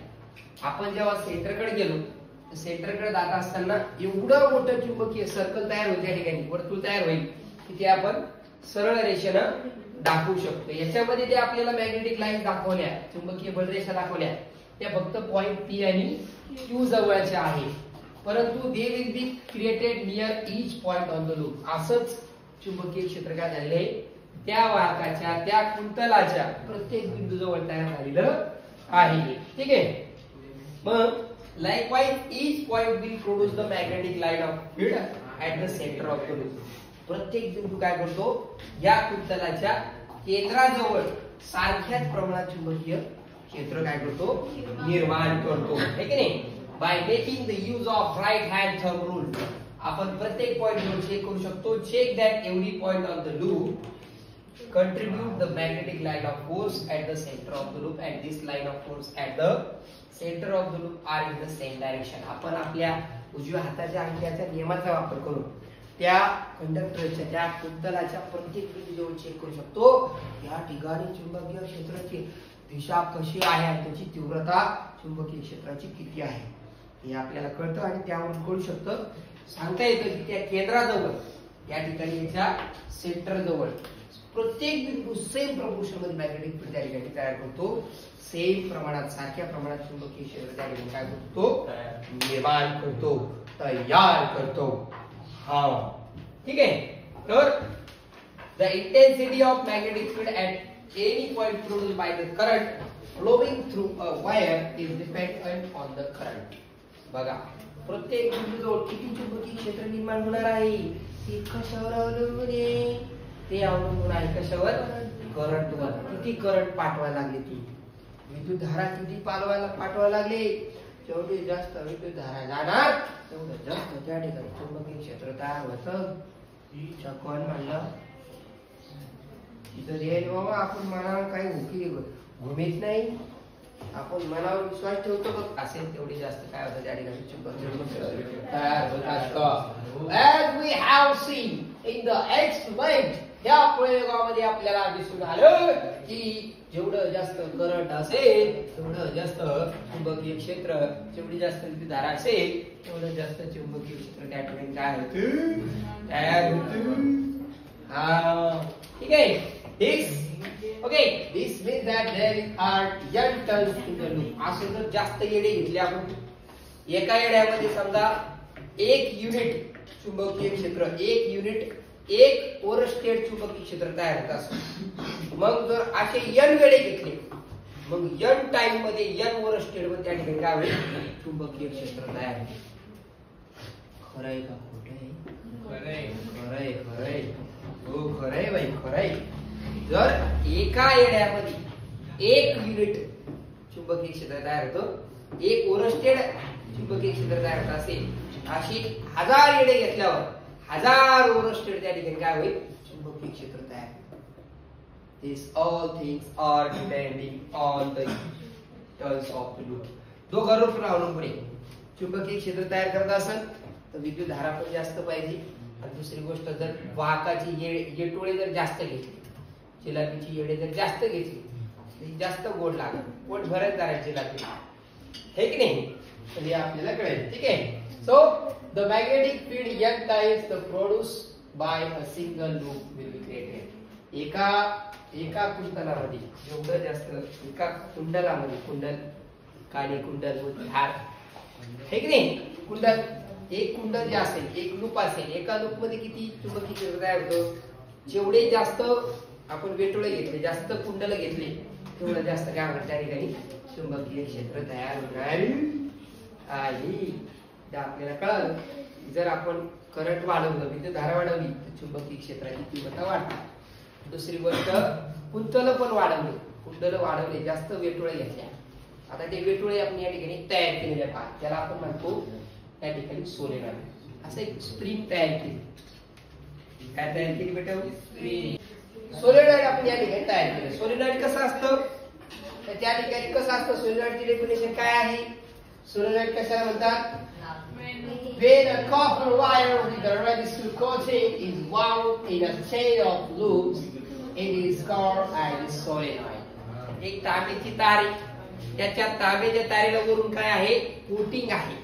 आपण जेव्हा सेंटरकडे गेलो, सेंटरकडे जात असताना एवढं मोठं चुंबकीय सर्कल तयार होईल, त्या ठिकाणी वर्तुळ तयार होईल की ते आपण सरळ रेषेनं दाखवू शकतो. याच्यामध्ये ते आपल्याला मॅग्नेटिक लाईन दाखवल्या, चुंबकीय बल रेषा दाखवल्या, त्या फक्त पॉइंट पी आणि क्यू जवळच्या आहे. परंतु they will be created near each point on the loop. असंच चुंबकीय क्षेत्र काय झाले, त्या वाहकाच्या, त्या कुंतलाच्या प्रत्येक बिंदू जवळ तयार झालेलं आहे. ठीक आहे, मग likewise each point will produce the magnetic line of field at the center of the loop. प्रत्येक बिंदू काय करतो, या कुंतलाच्या केंद्राजवळ सारख्याच प्रमाणात चुंबकीय क्षेत्र काय करतो, निर्माण करतो, है की नाही. By making the use of right hand thumb rule आपण प्रत्येक पॉइंट वर चेक करू शकतो. Check that every point of the loop contribute the magnetic line of force at the center of the loop and this line of force at the center of the loop are in the same direction. आपण आपल्या उजव्या हाताच्या अंगठ्याच्या नियमाचा वापर करून त्या कंडक्टरच्या, त्या कुंतलाच्या प्रत्येक बिंदू जवळ चेक करू शकतो या ठिकाणी चुंबकीय क्षेत्राची दिशा कशी आहे आणि त्याची तीव्रता चुंबकीय क्षेत्राची किती आहे हे आपल्याला कळतं आणि त्यावरून कळू शकतं. सांगता येतं की त्या केंद्राजवळ, या ठिकाणी याच्या सेंटर जवळ प्रत्येक बिंदू सेम प्रपोर्शन मध्ये मॅग्नेटिक फील्ड त्या ठिकाणी तयार करतो. सेम प्रमाणात, सारख्या प्रमाणात चुंबकीय क्षेत्र त्या ठिकाणी काय करतो, निर्माण करतो, तयार करतो. हा ठीक आहे. तर the intensity of magnetic field at any point produced by the current flowing through a wire is dependent on the current. बघा प्रत्येक बिंदूजवळ किती चुंबकीय क्षेत्र निर्माण होणार आहे ते कशावर अवलंबून आहे? ते अवलंबून आहे कशावर? करंटवर. किती करंट पाठवायला लागले ती विद्युत धारा किती पाठवायला लागले, जेवढी जास्त विद्युत धारा जाणार तेवढं जास्त त्या ठिकाणी चुंबकीय क्षेत्र तयार होतं. कोण म्हणलं इथं येईल बाबा? आपण मनावर काही हुकी घुमीत नाही, आपण मनावर विश्वास ठेवतो बघ, असेल तेवढी जास्त काय होतं त्या ठिकाणी चुंबकीय क्षेत्र तयार होत असतं. As we have seen in the experiment, या प्रयोगामध्ये आपल्याला दिसून आलं की जेवढं जास्त करंट असेल तेवढं जास्त चुंबकीय क्षेत्र, जेवढी जास्त विद्युतधारा असेल तेवढं जास्त चुंबकीय क्षेत्र त्या ठिकाणी काय होतं? तयार होतं. हा ठीक आहे. This means that there are n turns in the loop. असे जर जास्त येडे घेतले आपण, एका येड्यामध्ये समजा 1 युनिट चुंबकीय क्षेत्र, 1 युनिट 1 ओव्हरस्टेड चुंबकीय क्षेत्र तयार होत असतं. मग जर असे n वेळे घेतले, मग n टाइम मध्ये n ओव्हरस्टेड मध्ये त्या ठिकाणी काय होईल? चुंबकीय क्षेत्र तयार होईल. खरंय का खोटंय? खरंय. खरंय हो, खरंय बाई, खरंय. जर एका येड्यामध्ये 1 युनिट चुंबकीय क्षेत्र तयार होतं, 1 ओव्हरस्टेड चुंबकीय क्षेत्र तयार होत असेल, अशी 1000 येडे घेतल्यावर 1000 ओव्हरस्टेड त्या ठिकाणी काय होईल? चुंबकीय क्षेत्र तयार. These all things are depending on the turns of the loop. दोघांवर पण अवलंबून आहे. चुंबकीय क्षेत्र तयार करत असेल तर विद्युत धारा पण जास्त पाहिजे, आणि दुसरी गोष्ट जर वाहकाची येटोळे जर जास्त घेतली, जिलाबीची येडे जर जास्त घेतली, जास्त गोड लागेल, पोट भरत करायची जिलाबी, हे की नाही? तर हे आपल्याला कळेल. ठीक आहे. So the magnetic field n times the produced by a single loop will be created. एका कुंडलामध्ये जेवढं जास्त, एका कुंडलामध्ये, कुंडल काळी कुंडल धार, हे की नाही? कुंडल, एक कुंडल जे असेल, एक लूप असेल, एका लूप मध्ये किती चुंबकीय क्षेत्र तयार होतं? जेवढे जास्त आपण वेटोळे घेतले, जास्त कुंडल घेतले, तेवढं जास्त काय होणार त्या ठिकाणी? चुंबकीय क्षेत्र तयार होणार आहे. आपल्याला कळलं. जर आपण करंट वाढवलं, विद्युत धारा वाढवली तर चुंबकीय क्षेत्राची तीव्रता वाढते. दुसरी गोष्ट, कुंतल पण वाढवले, कुंडल वाढवले, जास्त वेटोळे घेतल्या. आता ते वेटोळे आपण या ठिकाणी तयार केलेले पहा, त्याला आपण म्हणतो त्या ठिकाणी सोलेनॉइड. असं एक स्प्रिंग तयार केली. काय तयार केली बेटा? स्प्रिंग. सोलेनॉइड आपण या ठिकाणी तयार केलं. सोलेनॉइड कसं असतं? तर त्या ठिकाणी कसं असतं? सोलेनॉइडची डेफिनेशन काय आहे? सोलेनॉइड कशाला म्हणतात? When a copper wire with a resistive coating is wound in a chain of loops, it is called a solenoid. एक तांब्याची तार, त्याच्या तांब्याच्या तारेला वरून काय आहे? कोटिंग आहे,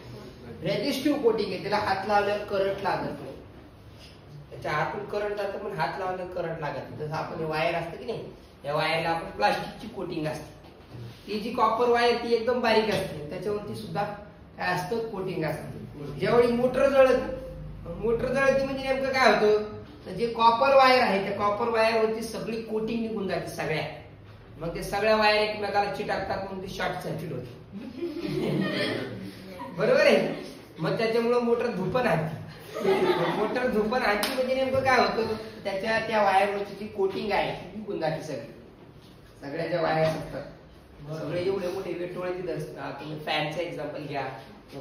रेझिस्टिव्ह कोटिंग आहे. त्याला हात लावल्यावर करंट लागत नाही, त्याच्या आतून करंट जातं, पण हात लावल्यावर करंट लागत नाही. जसं आपण वायर असतं की नाही, या वायरला आपण प्लास्टिकची कोटिंग असते. ती जी कॉपर वायर ती एकदम बारीक असते, त्याच्यावरती सुद्धा काय असतं? कोटिंग असतं. ज्यावेळी मोटर जळती म्हणजे नेमकं काय होतं? तर जे कॉपर वायर आहे त्या कॉपर वायरवरती सगळी कोटिंग निघून जाते सगळ्या, मग ते सगळ्या वायर एकमेकाला चिटकतात, मग ते शॉर्ट सर्किट होते. बरोबर आहे? मग त्याच्यामुळे मोटर धुपण आणते. मोटर धुपण आणते म्हणजे नेमकं काय होतं? त्याच्या त्या वायरवरची जी कोटिंग आहे ती निघून जाते सगळी, सगळ्या ज्या वायर असतात सगळे एवढे मोठे वेटोळे तिथे असतात. तुम्ही फॅनचं एक्झाम्पल घ्या,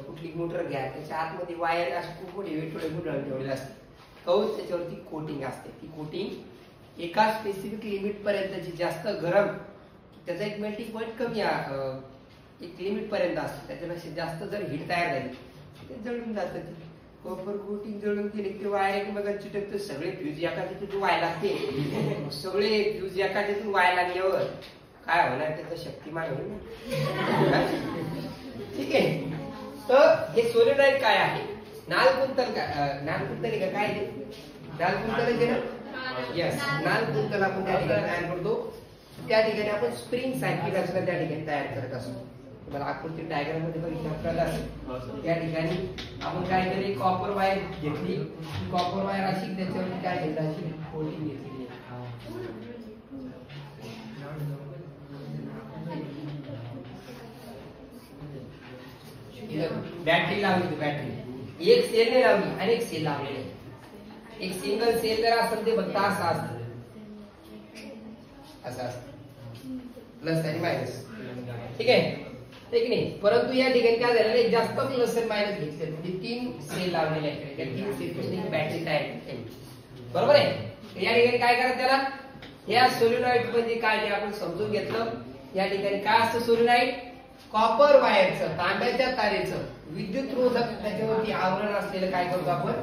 कुठली मोटर घ्या, त्याच्या आतमध्ये वायर अशी खूप मोठी वेटोळे गुंडाळून ठेवलेले असते. कौच त्याच्यावरती कोटिंग असते. ती कोटिंग एका स्पेसिफिक लिमिट पर्यंतची, जास्त गरम, त्याचा एक मेल्टिंग पॉईंट कमी एक लिमिट पर्यंत असतो, त्याच्यापेक्षा जास्त जर हीट तयार झाली ते जळून जातं. ती कॉपर कोटिंग जळून गेली की वायर एकमेकांना चिटकतं, सगळे फ्यूज एका तिथून व्हायला लागते. सगळे फ्यूज एका तिथून व्हायला लागल्यावर काय होणार? त्याचं शक्तिमान होईल. ठीक आहे. तर हे सोलेनॉइड काय आहे? नालकुंतल नालकुंतल काय आहे? नालकुंतल आहे ना? यस, नालकुंतल आपण त्या ठिकाणी तयार करतो. त्या ठिकाणी आपण स्प्रिंग सारखी रचना त्या ठिकाणी तयार करत असतो. तुम्हाला आकृती डायग्राम मध्ये बघितलं असेल. त्या ठिकाणी आपण काय केले? कॉपर वायर घेतली, कॉपर वायर अशी त्याच्यावर काय घेतलं? अशी कोटिंग घेतली. बॅटरी लावली, बॅटरी एक सेलने लावली आणि एक सेल लावलेली. एक सिंगल सेल जर असेल ते फक्त असं असतं, असं असतं प्लस आणि मायनस. ठीक आहे, ठीक नाही. परंतु या ठिकाणी काय झालेलं आहे, जास्त प्लस आणि मायनस घेतले म्हणजे 3 सेल लावलेले आहेत. त्या 3 सेल पासून एक बॅटरी तयार केली. बरोबर आहे. या ठिकाणी काय करायचं त्याला, या सोलेनॉइड म्हणजे काय ते आपण समजून घेतलं. या ठिकाणी काय असतं सोलेनॉइड, कॉपर वायरचं, तांब्याच्या तारेचं विद्युतरोधक त्याच्यावरती आवरण असलेलं काय करतो आपण,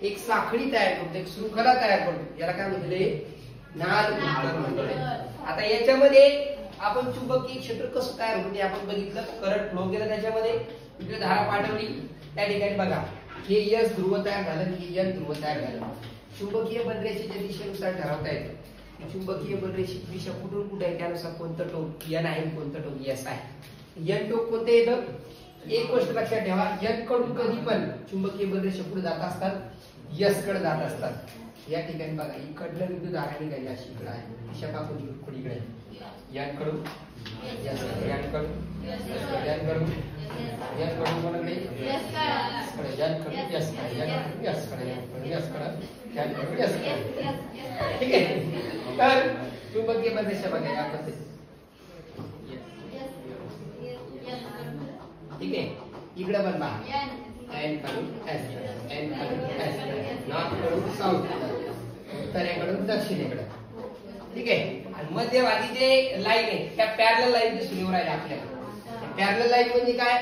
एक साखळी तयार करतो, एक शृंखला तयार करतो. याला काय म्हटले, नाल म्हटले. आता याच्यामध्ये आपण चुंबकीय क्षेत्र कसं तयार होते आपण बघितलं. करंट फ्लो केला त्याच्यामध्ये, विद्युत धारा पाठवली. त्या ठिकाणी बघा हे एस ध्रुव तयार झालं, हे एन ध्रुव तयार झालं. चुंबकीय बलरेषेच्या दिशेनुसार ठरवता येतं. चुंबकीय बलरेषेची दिशा कुठून कुठे आहे त्यानुसार कोणतं टोक एन आहे, कोणतं टोक एस आहे. एन टोक कोणतं येतं, एक गोष्ट लक्षात ठेवा, एन कडून कधी पण चुंबकीय बलरेषा पुढे जात असतात, एस कडे जात असतात. या ठिकाणी बघा इकडनं विद्युत धारा निघाली अशी इकडे आहे, दिशा पाकून इकडे एन कडून एस कडे, एन कडून एन कडून एन कडून कोणाकडे एस कडे, एन कडून एस कडे, एन कडून एस कडे, एन कडून एस कडे, एन कडून एस कडे. ठीक आहे. तर चुंबकीय बलरेषा बघा या पद्धतीने. ठीक आहे, इकडे पण पहा एन कडून एस कडे, एन कडून एस कडे, नॉर्थ कडून साऊथ, उत्तरेकडून दक्षिणेकडे. ठीक आहे. आणि मध्यभागी जे लाईन आहे त्या पॅरलल लाईन दिसून येऊ राहिल्या आपल्याला. पॅरलल लाईन म्हणजे काय,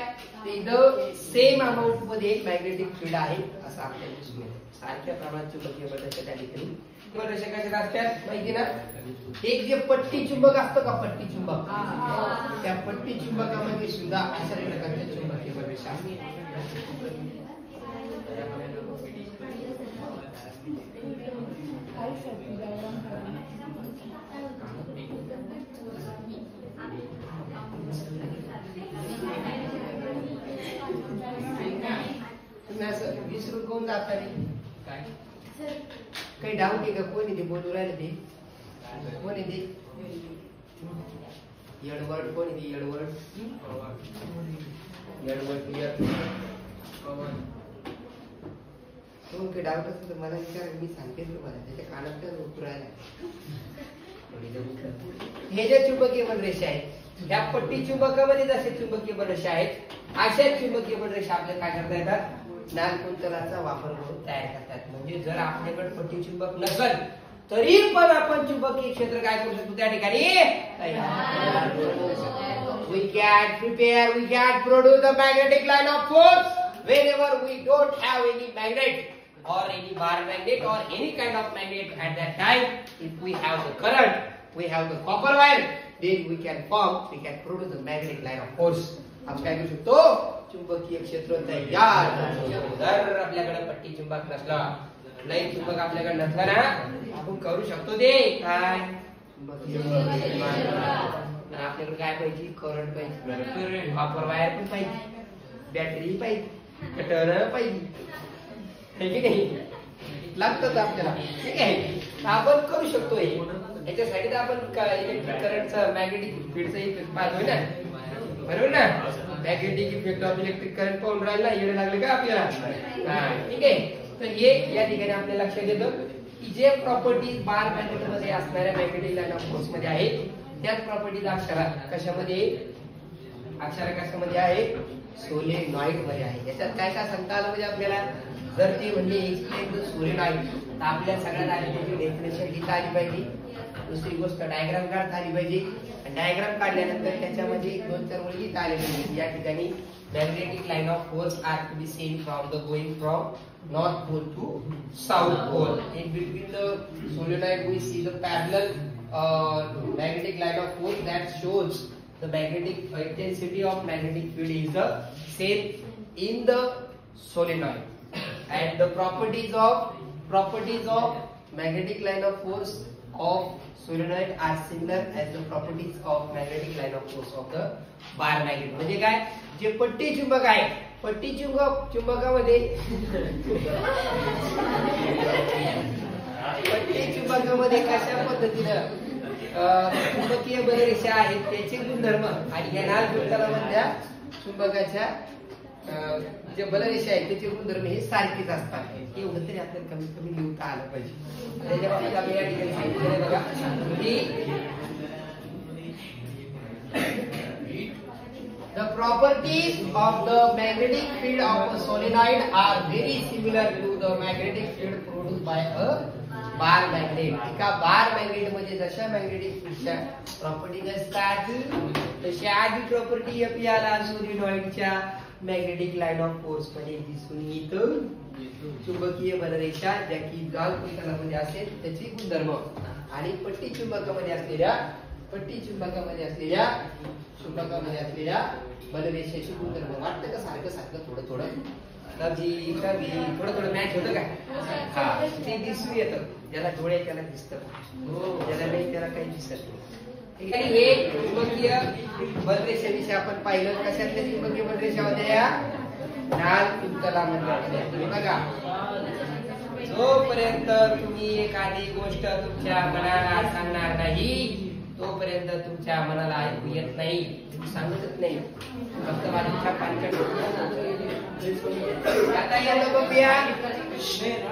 इथं सेम अमाऊंट मध्ये एक मॅग्नेटिक फील्ड आहे असं आपल्याला दिसून येतं. सारख्या प्रमाणात चुंबकीय बलरेषा त्या ठिकाणी बलरेषा कशा असतात माहिती ना. एक जे पट्टी चुंबक असतं का, पट्टी चुंबक, त्या पट्टी चुंबकामध्ये सुद्धा अशा प्रकारच्या चुंबकीय बलरेषा असतात. तुम्ही असं विसरून कोण जाता नाही काय, काही डाऊट आहे का, कोणी ते बोलू राहिले ते, कोणी ते येडवर्ड, कोणी ते येडवर्ड, येडवर्ड तो काही डाऊट असेल तर मला विचार, मी सांगते तुम्हाला, त्याच्या कानात काय उत्तर राहिला. हे जे चुंबकीय बलरेषा आहेत ह्या पट्टी चुंबकामध्ये जसे चुंबकीय बलरेषा आहेत अशा चुंबकीय बलरेषा आपल्याला काय करता येतात, नाल कुंतलाचा वापर करून तयार करतात. म्हणजे जर आपल्याकडे पट्टी चुंबक नसेल तरी पण आपण चुंबकीय क्षेत्र काय करू शकतो त्या ठिकाणी तयार करू शकतो. We can prepare, we can produce a magnetic line of force whenever we don't have any magnet or any bar magnet or any kind of magnet at that time. If we have the current, we have the copper wire, then we can produce a magnetic line of force. आपण काय करू शकतो, चुंबकीय क्षेत्र तयार करू शकतो. जर आपल्याकडे पट्टी चुंबक नसला, लाईन चुंबक आपल्याकडे नसला ना, आपण करू शकतो ते काय, आपल्याकडे काय पाहिजे, करंट पाहिजे, कॉपर वायर पण पाहिजे, बॅटरी पाहिजे, कटर पाहिजे, हे की नाही लागतात आपल्याला. ठीक आहे, आपण करू शकतो. हे याच्यासाठी तर आपण इलेक्ट्रिक करंटचं मॅग्नेटिक फील्डचं इफेक्ट पाहतोय ना, बरोबर ना. Magnetic effect of electric current पाहून राहिला, येणे लागले का आपल्याला. ठीक आहे, तर हे या ठिकाणी आपल्याला लक्षात येतं की जे प्रॉपर्टीज बार मॅग्नेट मध्ये असणाऱ्या मॅग्नेटिक लाईन ऑफ फोर्स मध्ये आहेत त्याच प्रॉपर्टीज कशामध्ये कशामध्ये आहे, सोलेनॉइड मध्ये आहे. याच्यात काय काय सांगता आलं म्हणजे आपल्याला, जर ते म्हणजे एक्सप्लेन द सोलेनॉइड तर आपल्या सगळ्यात आधी त्याची डेफिनेशन लिहिता आली पाहिजे. दुसरी गोष्ट डायग्राम काढता आली पाहिजे. डायग्राम काढल्यानंतर त्याच्यामध्ये 2-4 ओळी लिहिता आल्या पाहिजे. या ठिकाणी magnetic line of force are to be seen from the going from north pole to south pole. In between the solenoid we see the parallel magnetic line of force that shows the magnetic intensity of magnetic field is the same in the solenoid, and the properties of magnetic line of force of solenoid are similar as the properties of magnetic line of force of the bar magnet. म्हणजे काय, जे पट्टी चुंबक आहे, पट्टी चुंबकामध्ये कशा पद्धतीनं चुंबकीय बलरेषा आहेत त्याचे गुणधर्म आणि या नाल गुणधर्मामधल्या चुंबकाच्या जे बलरेषा आहे त्याचे गुणधर्म हे सारखेच असतात. एवढं तरी आपल्याला कमीत कमी लिहता आलं पाहिजे. त्याच्या बाबतीत आपण या ठिकाणी सांगितलेलं आहे बघा की the properties of the magnetic field of a solenoid are very similar to the magnetic field produced by a bar magnet. एका बार मॅग्नेट मध्ये जशा मॅग्नेटिक फील्डच्या प्रॉपर्टीज असतात तशा आधी प्रॉपर्टी आपल्याला सोलिनॉइडच्या मॅग्नेटिक लाईन ऑफ फोर्स मध्ये दिसून येतं. चुंबकीय बलरेषा ज्या की जाल परितलामध्ये असेल त्याची गुणधर्म आणि पट्टी चुंबकामध्ये असलेल्या बलरेषेची गुणधर्म. वाटतं का सारखं थोडं थोडं मॅच होतं का? हा ते दिसून येतं. ज्याला डोळे त्याला दिसतं, ज्याला नाही त्याला काही दिसत नाही. ठीक आहे. हे चुंबकीय बलरेषेविषयी आपण पाहिलं. कशातल्या चुंबकीय बलरेषा होत्या? लाल कुंतलामध्ये. बघा जोपर्यंत तुम्ही एखादी गोष्ट तुमच्या मनाला सांगणार नाही तोपर्यंत तुमच्या मनाला ऐकू येत नाही. सांगतच नाही. फक्त माझ्या पानकट आता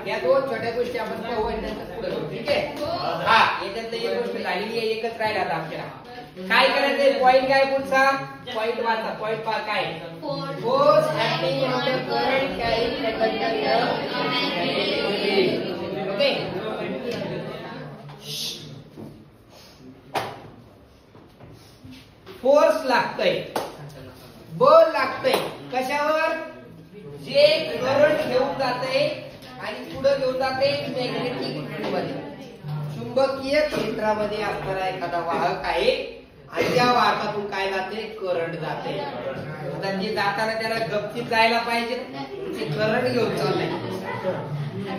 या दोन छोट्या गोष्टी आपण पाहू आणि नंतर पुढे जाऊ. ठीक आहे. हा याच्यातलं एक गोष्ट झालेली आहे. एकच राहिला आता आपल्याला. काय करायचंय? पॉइंट काय पुढचा? पॉइंट वाचा. पॉइंट काय? Force acting on the current carrying conductor. Okay. Force लागतंय, बल लागतंय. कशावर? जे करंट घेऊन जाते आणि पुढे घेऊन जाते मॅग्नेटिक फील्ड मध्ये. चुंबकीय क्षेत्रामध्ये असणारा एखादा वाहक आहे आणि त्या वाहकातून काय जाते? करंट जाते. आता जे जाताना त्याला गपचीत जायला पाहिजे, ते करंट घेऊन चाललंय.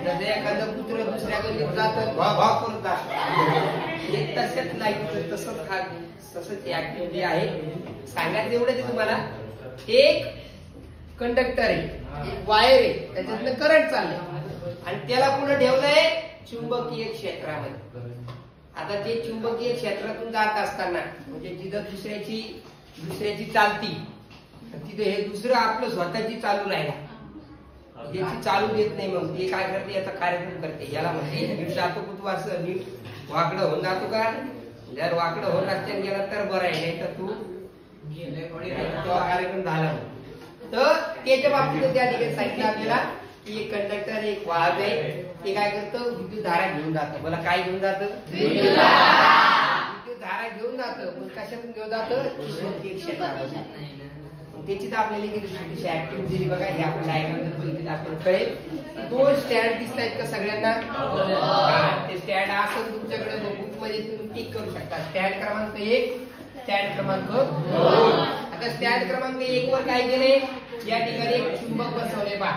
जसं एखादं कुत्र दुसऱ्या गल्लीत जातं, भा करत जात. तसंच नाही, तसंच ऍक्टिव्हिटी आहे. सांगायचं एवढं ते तुम्हाला. एक कंडक्टर आहे, एक वायर आहे, त्याच्यातलं करंट चाललंय आणि त्याला पुढे ठेवलंय चुंबकीय क्षेत्रामध्ये. आता ते चुंबकीय क्षेत्रातून जात असताना म्हणजे जिथं दुसऱ्याची चालती तिथे हे दुसरं आपलं स्वतःची चालू राहिला. याची चालू देत नाही. मग ते काय करते? याचा कार्यक्रम करते. याला म्हणजे नीट जातो कुठू असं नीट वाकडं होऊन जातो का? जर वाकडं होऊन रस्त्याने गेला तर बरं आहे, नाही तर तू कार्यक्रम झाला. तर त्याच्या बाबतीत त्या ठिकाणी सांगितलं आपल्याला की एक कंडक्टर एक वाहक आहे. ते काय करतं? विद्युत धारा घेऊन जातं. मला काय घेऊन जातं? विद्युत धारा घेऊन जातं. पण कशातून घेऊन जातं? चुंबकीय क्षेत्रातून. त्याची तर आपल्याला छोटीशी ऍक्टिव्हिटी दिली बघा. हे आपण डायग्राम आपल्याला कळेल. दोन स्टँड दिसत आहेत का सगळ्यांना? ते स्टँड असं तुमच्याकडे बुक मध्ये तुम्ही टिक करू शकता. स्टँड क्रमांक 1, स्टँड क्रमांक 2. आता स्टँड क्रमांक 1 वर काय केले? या ठिकाणी एक चुंबक बसवले पहा.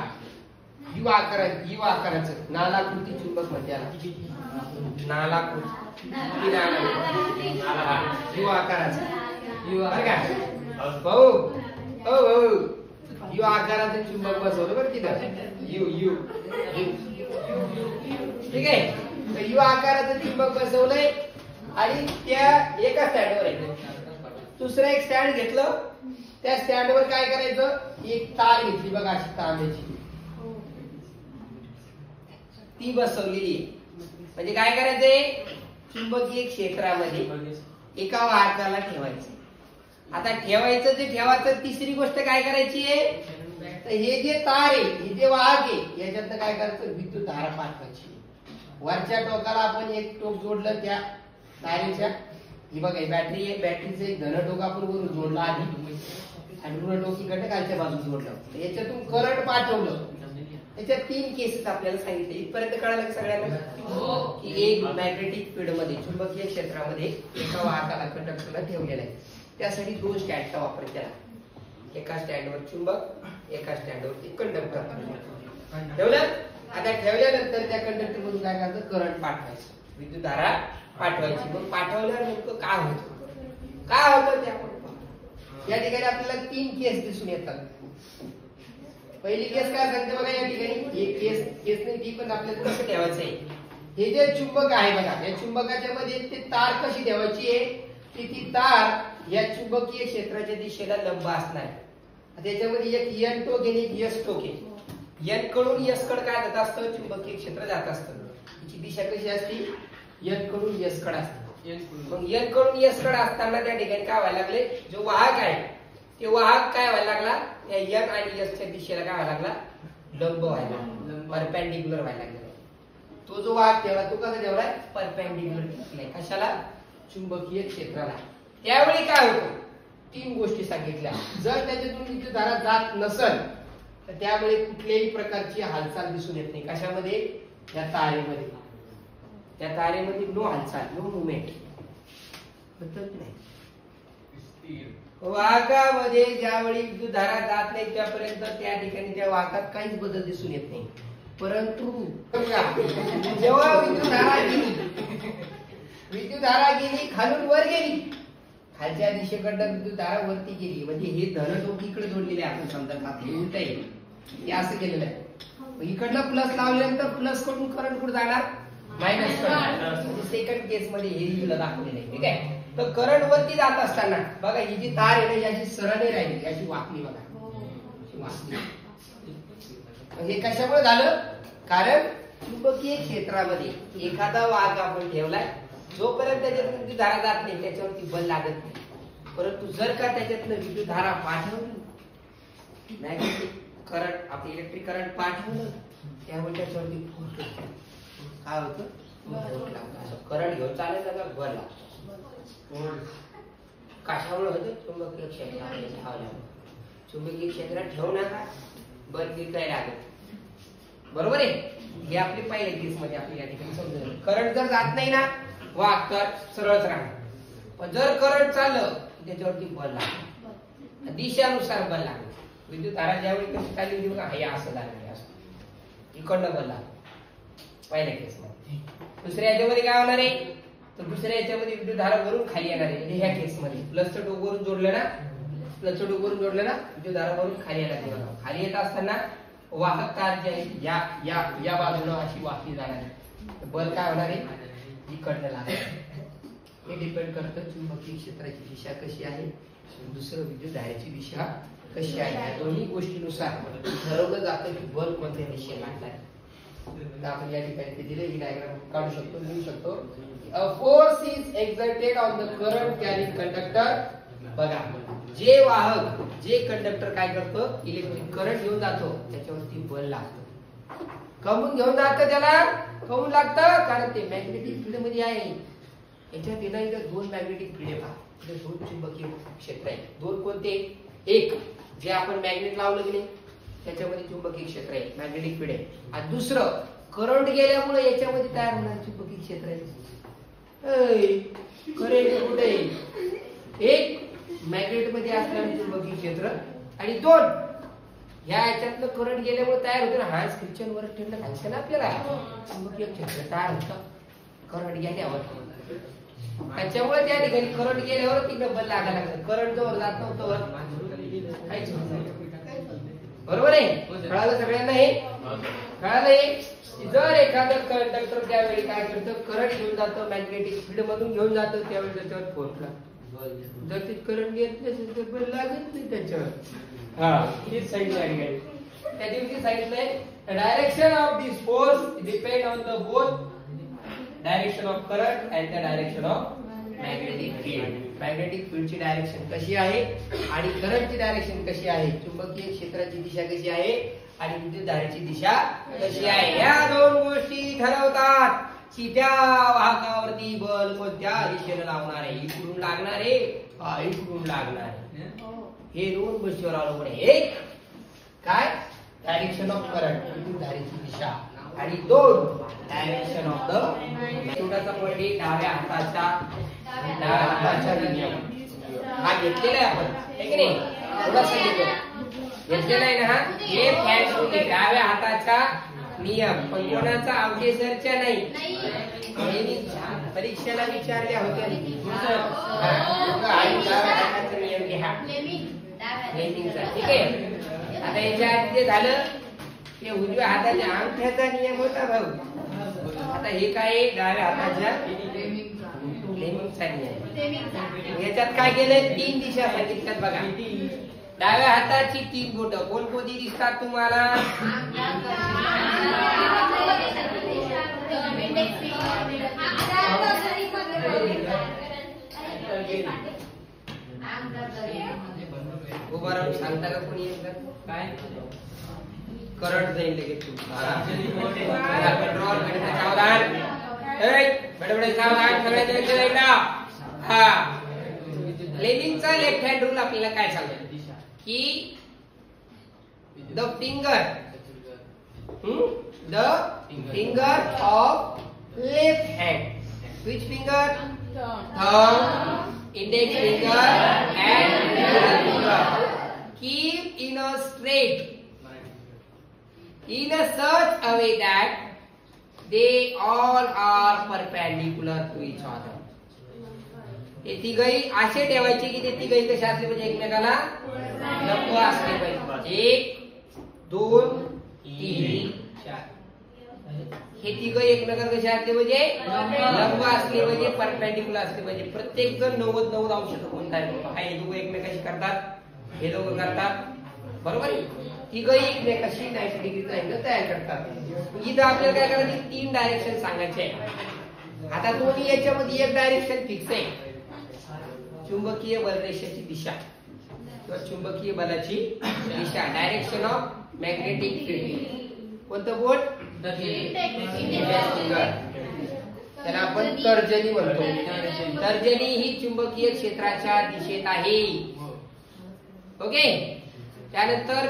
यू आकाराचं नालाकृती चुंबक म्हणते. नालाकृती यू आकाराचं. भाऊ यू आकाराचं चुंबक बसवलं बरं तिथं. यू ठीक आहे. यू आकाराचं चुंबक बसवलंय आणि त्या एका स्टँडवर आहे. दुसरं एक स्टँड घेतलं. त्या स्टँडवर काय करायचं? एक तार घेतली बघा अशी तांब्याची, ती बसवलेली. म्हणजे काय करायचंय? चुंबकीय क्षेत्रामध्ये एका वाहकाला ठेवायचं. आता ठेवायचं जे ठेवायचं, तिसरी गोष्ट काय करायची आहे? तर हे जे तार आहे, हे जे वाहक आहे, याच्यातनं काय करायचं? विद्युत धारा पाठवायची. वरच्या टोकाला आपण एक टोक जोडलं त्या तारेच्या. ही बघा ही बॅटरी आहे. बॅटरीचं एक धन टोक आपण वरून जोडलं आधी आणि ऋण टोक इकडे खालच्या बाजूला जोडलं. याच्यातून करंट पाठवलं. त्याच्यात 3 केसेस आपल्याला सांगितले. इथपर्यंत कळालं सगळ्यांना की एक मॅग्नेटिक फील्ड मध्ये चुंबकीय क्षेत्रामध्ये एका वाहकाला कंडक्टरला ठेवलेला आहे. त्यासाठी 2 स्टँडचा वापर केला. एका स्टँडवर चुंबक, एका स्टँडवरती कंडक्टर ठेवलं. आता ठेवल्यानंतर त्या कंडक्टर मधून काय करायचं? करंट पाठवायचं, विद्युत धारा पाठवायची. मग पाठवल्यावर नेमकं काय होतं ते आपण या ठिकाणी आपल्याला 3 केस दिसून येतात. पहिली केस काय सांगते बघा या ठिकाणी? एक केस नाही ती पण आपल्याला कसं ठेवायचं आहे? हे जे चुंबक आहे बघा, या चुंबकाच्या मध्ये ते तार कशी ठेवायची आहे? की ती तार या चुंबकीय क्षेत्राच्या दिशेला लंब असणार. त्याच्यामध्ये एक एन टोक आणि एक एस टोक आहे. एन कडून एस कडे काय जात असतं, चुंबकीय क्षेत्र जात असतं. त्याची दिशा कशी असते, एन कडून एस कडे असते. मग एन कडून एस कडे असताना त्या ठिकाणी काय व्हायला लागले, जो वाहक आहे ते वाहक काय व्हायला लागला, त्या एन आणि एस च्या दिशेला काय व्हायला लागला, लंब व्हायला, परपेंडिक्युलर व्हायला लागला. तो जो वाहक ठेवला तो कसा ठेवलाय, परपेंडिक्युलर ठेवलाय. कशाला, चुंबकीय क्षेत्राला. त्यावेळी काय होतं, तीन गोष्टी सांगितल्या. जर त्याच्यातून विद्युतधारा जात नसेल तर त्यामुळे कुठल्याही प्रकारची हालचाल दिसून येत नाही. कशामध्ये, या तारेमध्ये. त्या तारेमध्ये नो हालचाल, नो मुवमेंट होतच नाही. वाहकामध्ये ज्यावेळी विद्युतधारा जात नाही त्यापर्यंत त्या ठिकाणी त्या वाहकात काहीच बदल दिसून येत नाही. परंतु जेव्हा विद्युतधारा गेली खालून वर गेली, खालच्या दिशेकडनं विद्युतधारा वरती गेली, म्हणजे हे धन टोक इकडे जोडलेले आपण समजा हे उलट आहे, हे असं केलेलं आहे. इकडनं प्लस लावल्यानंतर प्लस कडून करंट कुठे जाणार, मायनस कडे. सेकंड केस मध्ये हे तुला दाखवलेलं आहे. ठीक आहे. तर करंट वरती जात असताना बघा ही जी तार आहे ना, याची सरळ नाही राहिली, याची वाकली बघा, वाकली. हे कशामुळे झालं, कारण चुंबकीय क्षेत्रामध्ये एखादा वाहक आपण ठेवलाय, जोपर्यंत त्याच्यातून विद्युतधारा जात नाही त्याच्यावरती बल लागत नाही. परंतु जर का त्याच्यातनं विद्युतधारा पाठवली, मॅग्नेटिक करंट आपले इलेक्ट्रिक करंट पाठवलं, त्यामुळे त्याच्यावरती फोर्स होतो. काय होतं, करंट घेऊन चालेल ना, बल लागतो. कशामुळे होतं, चुंबकीय क्षेत्रामध्ये ठेवल्यामुळे. चुंबकीय क्षेत्रात ठेवू नका, बल काय लागत. बरोबर आहे. हे आपले पहिल्या केस मध्ये आपल्या या ठिकाणी समजलं. करंट जर जात नाही ना वाहक तर सरळच राहणार, पण जर करंट चाललं त्याच्यावरती बल लागतं, दिशानुसार बल लागतं. विद्युतधारा ज्यावेळी कशी चालली बघा, हे असं लागलं, असं इकडनं बल लागतं पहिल्या केस मध्ये. दुसऱ्या याच्यामध्ये काय होणार आहे, तर दुसऱ्या याच्यामध्ये विद्युतधारा वरून खाली येणार आहे. म्हणजे ह्या केस मध्ये प्लसचं टोक वरून जोडलं ना, प्लसचं टोक वरून जोडलं ना, विद्युतधारा वरून खाली यायला लागली. खाली येत असताना वाहक तार जी आहे या या या बाजूला अशी वाकली जाणार आहे. बल काय होणार आहे, इकडनं लागणार. हे डिपेंड करतं चुंबकीय क्षेत्राची दिशा कशी आहे, दुसरं विद्युतधारेची दिशा कशी आहे. या दोन्ही गोष्टीनुसार ठरवलं जातं की बल कोणत्या दिशेला लागणार. आपण या ठिकाणी ते दिले, ही डायग्राम काढू शकतो, लिहू शकतो. A force is exerted on the current carrying conductor. बघा, जे वाहक, जे कंडक्टर काय करतो, इलेक्ट्रिक करंट घेऊन जातो त्याच्यावरती बल लागतं. कमून घेऊन जातं, त्याला कमून लागतं, कारण ते मॅग्नेटिक फील्ड मध्ये आहे. याच्यात येणारे दोन मॅग्नेटिक फील्ड पहा, दोन चुंबकीय क्षेत्र आहे. दोन कोणते, एक जे आपण मॅग्नेट लावलं की नाही त्याच्यामध्ये चुंबकीय क्षेत्र आहे, मॅग्नेटिक फील्ड आहे. आणि दुसरं करंट गेल्यामुळे याच्यामध्ये तयार होणार चुंबकीय क्षेत्र आहे. करंट कुठे, एक मॅग्नेट मध्ये असणारे चुंबकीय क्षेत्र आणि दोन ह्या याच्यातलं करंट गेल्यामुळे तयार होतं ना. हाच ख्रिश्चन वर ठेवलं खायचं ना आपल्याला, चुंबकीय क्षेत्र तयार होतं करंट गेल्यावर. त्याच्यामुळे त्या ठिकाणी करंट गेल्यावर तिकडे बल लागायला लागतं. करंट जवळ जात नव्हतं काहीच होत नाही. बरोबर आहे, कळालं सगळ्यांना, हे कळालं. हे जर एखादं कंडक्टर त्यावेळी काय करतं, करंट घेऊन जातं, मॅग्नेटिक फील्ड मधून घेऊन जातं, त्यावेळी त्याच्यावर फोर्स लागतो. जर ते करंट घेत नसेल तर बल लागत नाही त्याच्यावर. हेच सांगितलं आहे. त्या दिवशी सांगितलंय, direction of this force depend on the both direction of current and the direction of magnetic field. Magnetic फील्डची डायरेक्शन कशी आहे आणि करंटची डायरेक्शन कशी आहे, चुंबकीय क्षेत्राची दिशा कशी आहे आणि विद्युतधारेची दिशा कशी आहे, या दोन गोष्टी ठरवतात की त्या वाहकावरती बल कोणत्या दिशेने लावणार आहे. इकडून लागणार आहे का इकडून लागणार आहे, हे दोन गोष्टीवर अवलंबून आहे. एक काय, डायरेक्शन ऑफ करंट विद्युतधारेची दिशा, आणि दोन डायरेक्शन ऑफ द छोटासा पॉइंट डाव्या हाताचा नियम हा घेतलेला आहे आपण, है की नाही. थोडासा घेतलेला आहे ना हा. हे फॅक्ट डाव्या हाताचा नियम, पण कोणाचा अवघेसरच्या नाही. परीक्षेला विचारल्या होत्या नियम घ्या, ठीक आहे. आता याच्या आधी ते झालं ते उजव्या हाताच्या अंगठ्याचा नियम होता भाऊ. आता हे काय, डाव्या हाताच्या फ्लेमिंगचा नियम. याच्यात काय केलंय, तीन दिशा सांगितल्यात बघा. डाव्या हाताची 3 बोटं कोणकोणती दिसतात तुम्हाला? उभा राहून सांगता का कोणी एकदा? काय करंट जाईल लगेच पेट्रोल सावधान बडबड सावधान सगळ्याच्या लक्ष द्यायला. हा लेनिनचा लेफ्ट हँड रूल आपल्याला काय सांगतो की the finger of left hand which finger? Thumb, index finger and middle finger. Keep in a such a way that they all are perpendicular to each other. हे तिघही असे ठेवायचे की ते तिघही कसे असले पाहिजे एकमेकाला लंब असले पाहिजे. 1 2 3 4 हे तिघही एकमेकाला कसे असले पाहिजे लंब असले पाहिजे परपेंडिक्युलर असले पाहिजे. प्रत्येक जण 90 अंश कोणता आहे हे दोघं एकमेकाशी करतात हे दोघं करतात बरोबर आहे. तिघही एकमेकाशी 90 डिग्रीचा अँगल तयार करतात. इथं आपल्याला काय करायचे 3 डायरेक्शन सांगायचे. आता दोन्ही याच्यामध्ये एक डायरेक्शन फिक्स आहे चुंबकीय बलरेषेची दिशा किंवा चुंबकीय बलाची दिशा डायरेक्शन ऑफ मॅग्नेटिक फील्ड. कोणतं बोट? त्याला आपण तर्जनी म्हणतो. तर्जनी ही चुंबकीय क्षेत्राच्या दिशेत आहे. ओके. त्यानंतर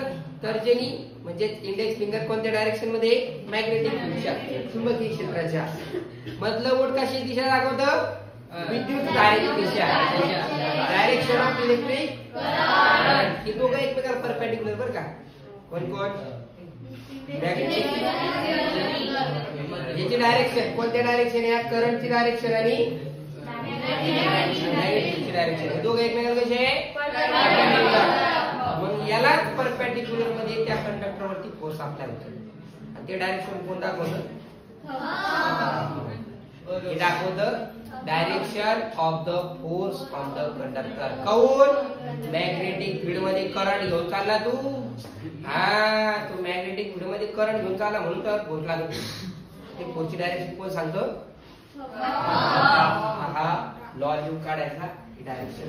तर्जनी म्हणजे इंडेक्स फिंगर कोणत्या डायरेक्शन मध्ये? मॅग्नेटिक फील्डच्या चुंबकीय क्षेत्राच्या. मधलं बोट कशी दिशा दाखवतं? विद्युत धारेची दिशा डायरेक्शन ऑफ इलेक्ट्रिक करंट. हे दोघं एकमेकाला परपेंडिक्युलर बरं का. कोण कोण? याची डायरेक्शन कोणत्या डायरेक्शन? या करंटची डायरेक्शन आणि मॅग्नेटिकची डायरेक्शन. दोघं एकमेकाला कसे? मग यालाच परपेंडिक्युलर मध्ये त्या कंडक्टरवरती फोर्स अप्लाय होतो. ते डायरेक्शन कोण दाखवतं? हे दाखवतं direction of the force on the conductor. काऊन? मॅग्नेटिक फील्ड मध्ये करंट घेऊन चालला तू. हा तू मॅग्नेटिक फील्ड मध्ये करंट घेऊन चालला म्हणून तर फोर्स लागतो. ते फोर्सची डायरेक्शन कोण सांगतो? हा लॉ लिहून काढायचा डायरेक्शन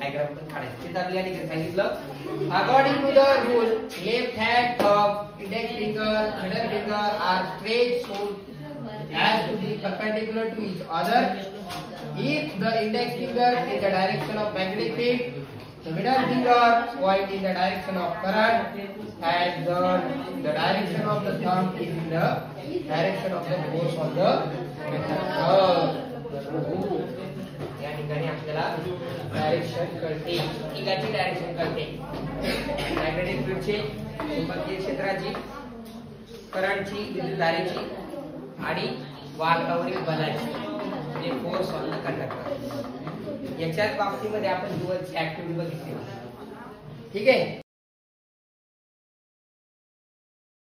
डायग्राम पण काढायचं. ते तर या ठिकाणी सांगितलं according to the rule left hand of index finger middle finger are straight so as to be perpendicular to each other. If the index finger in the direction of magnetic field, the middle finger point in the direction of current, and the direction of the thumb is in the direction of the force on the conductor. या ठिकाणी आपल्याला direction कळते. तिघांची direction कळते. Magnetic फील्डची, चुंबकीय क्षेत्राची, करंटची, विद्युत धारेची आणि वाहकावरील बलाची म्हणजे फोर्स ऑन द कंडक्टर. याच्याच बाबतीमध्ये आपण दुसरी ऍक्टिव्हिटी बघितली. ठीक आहे.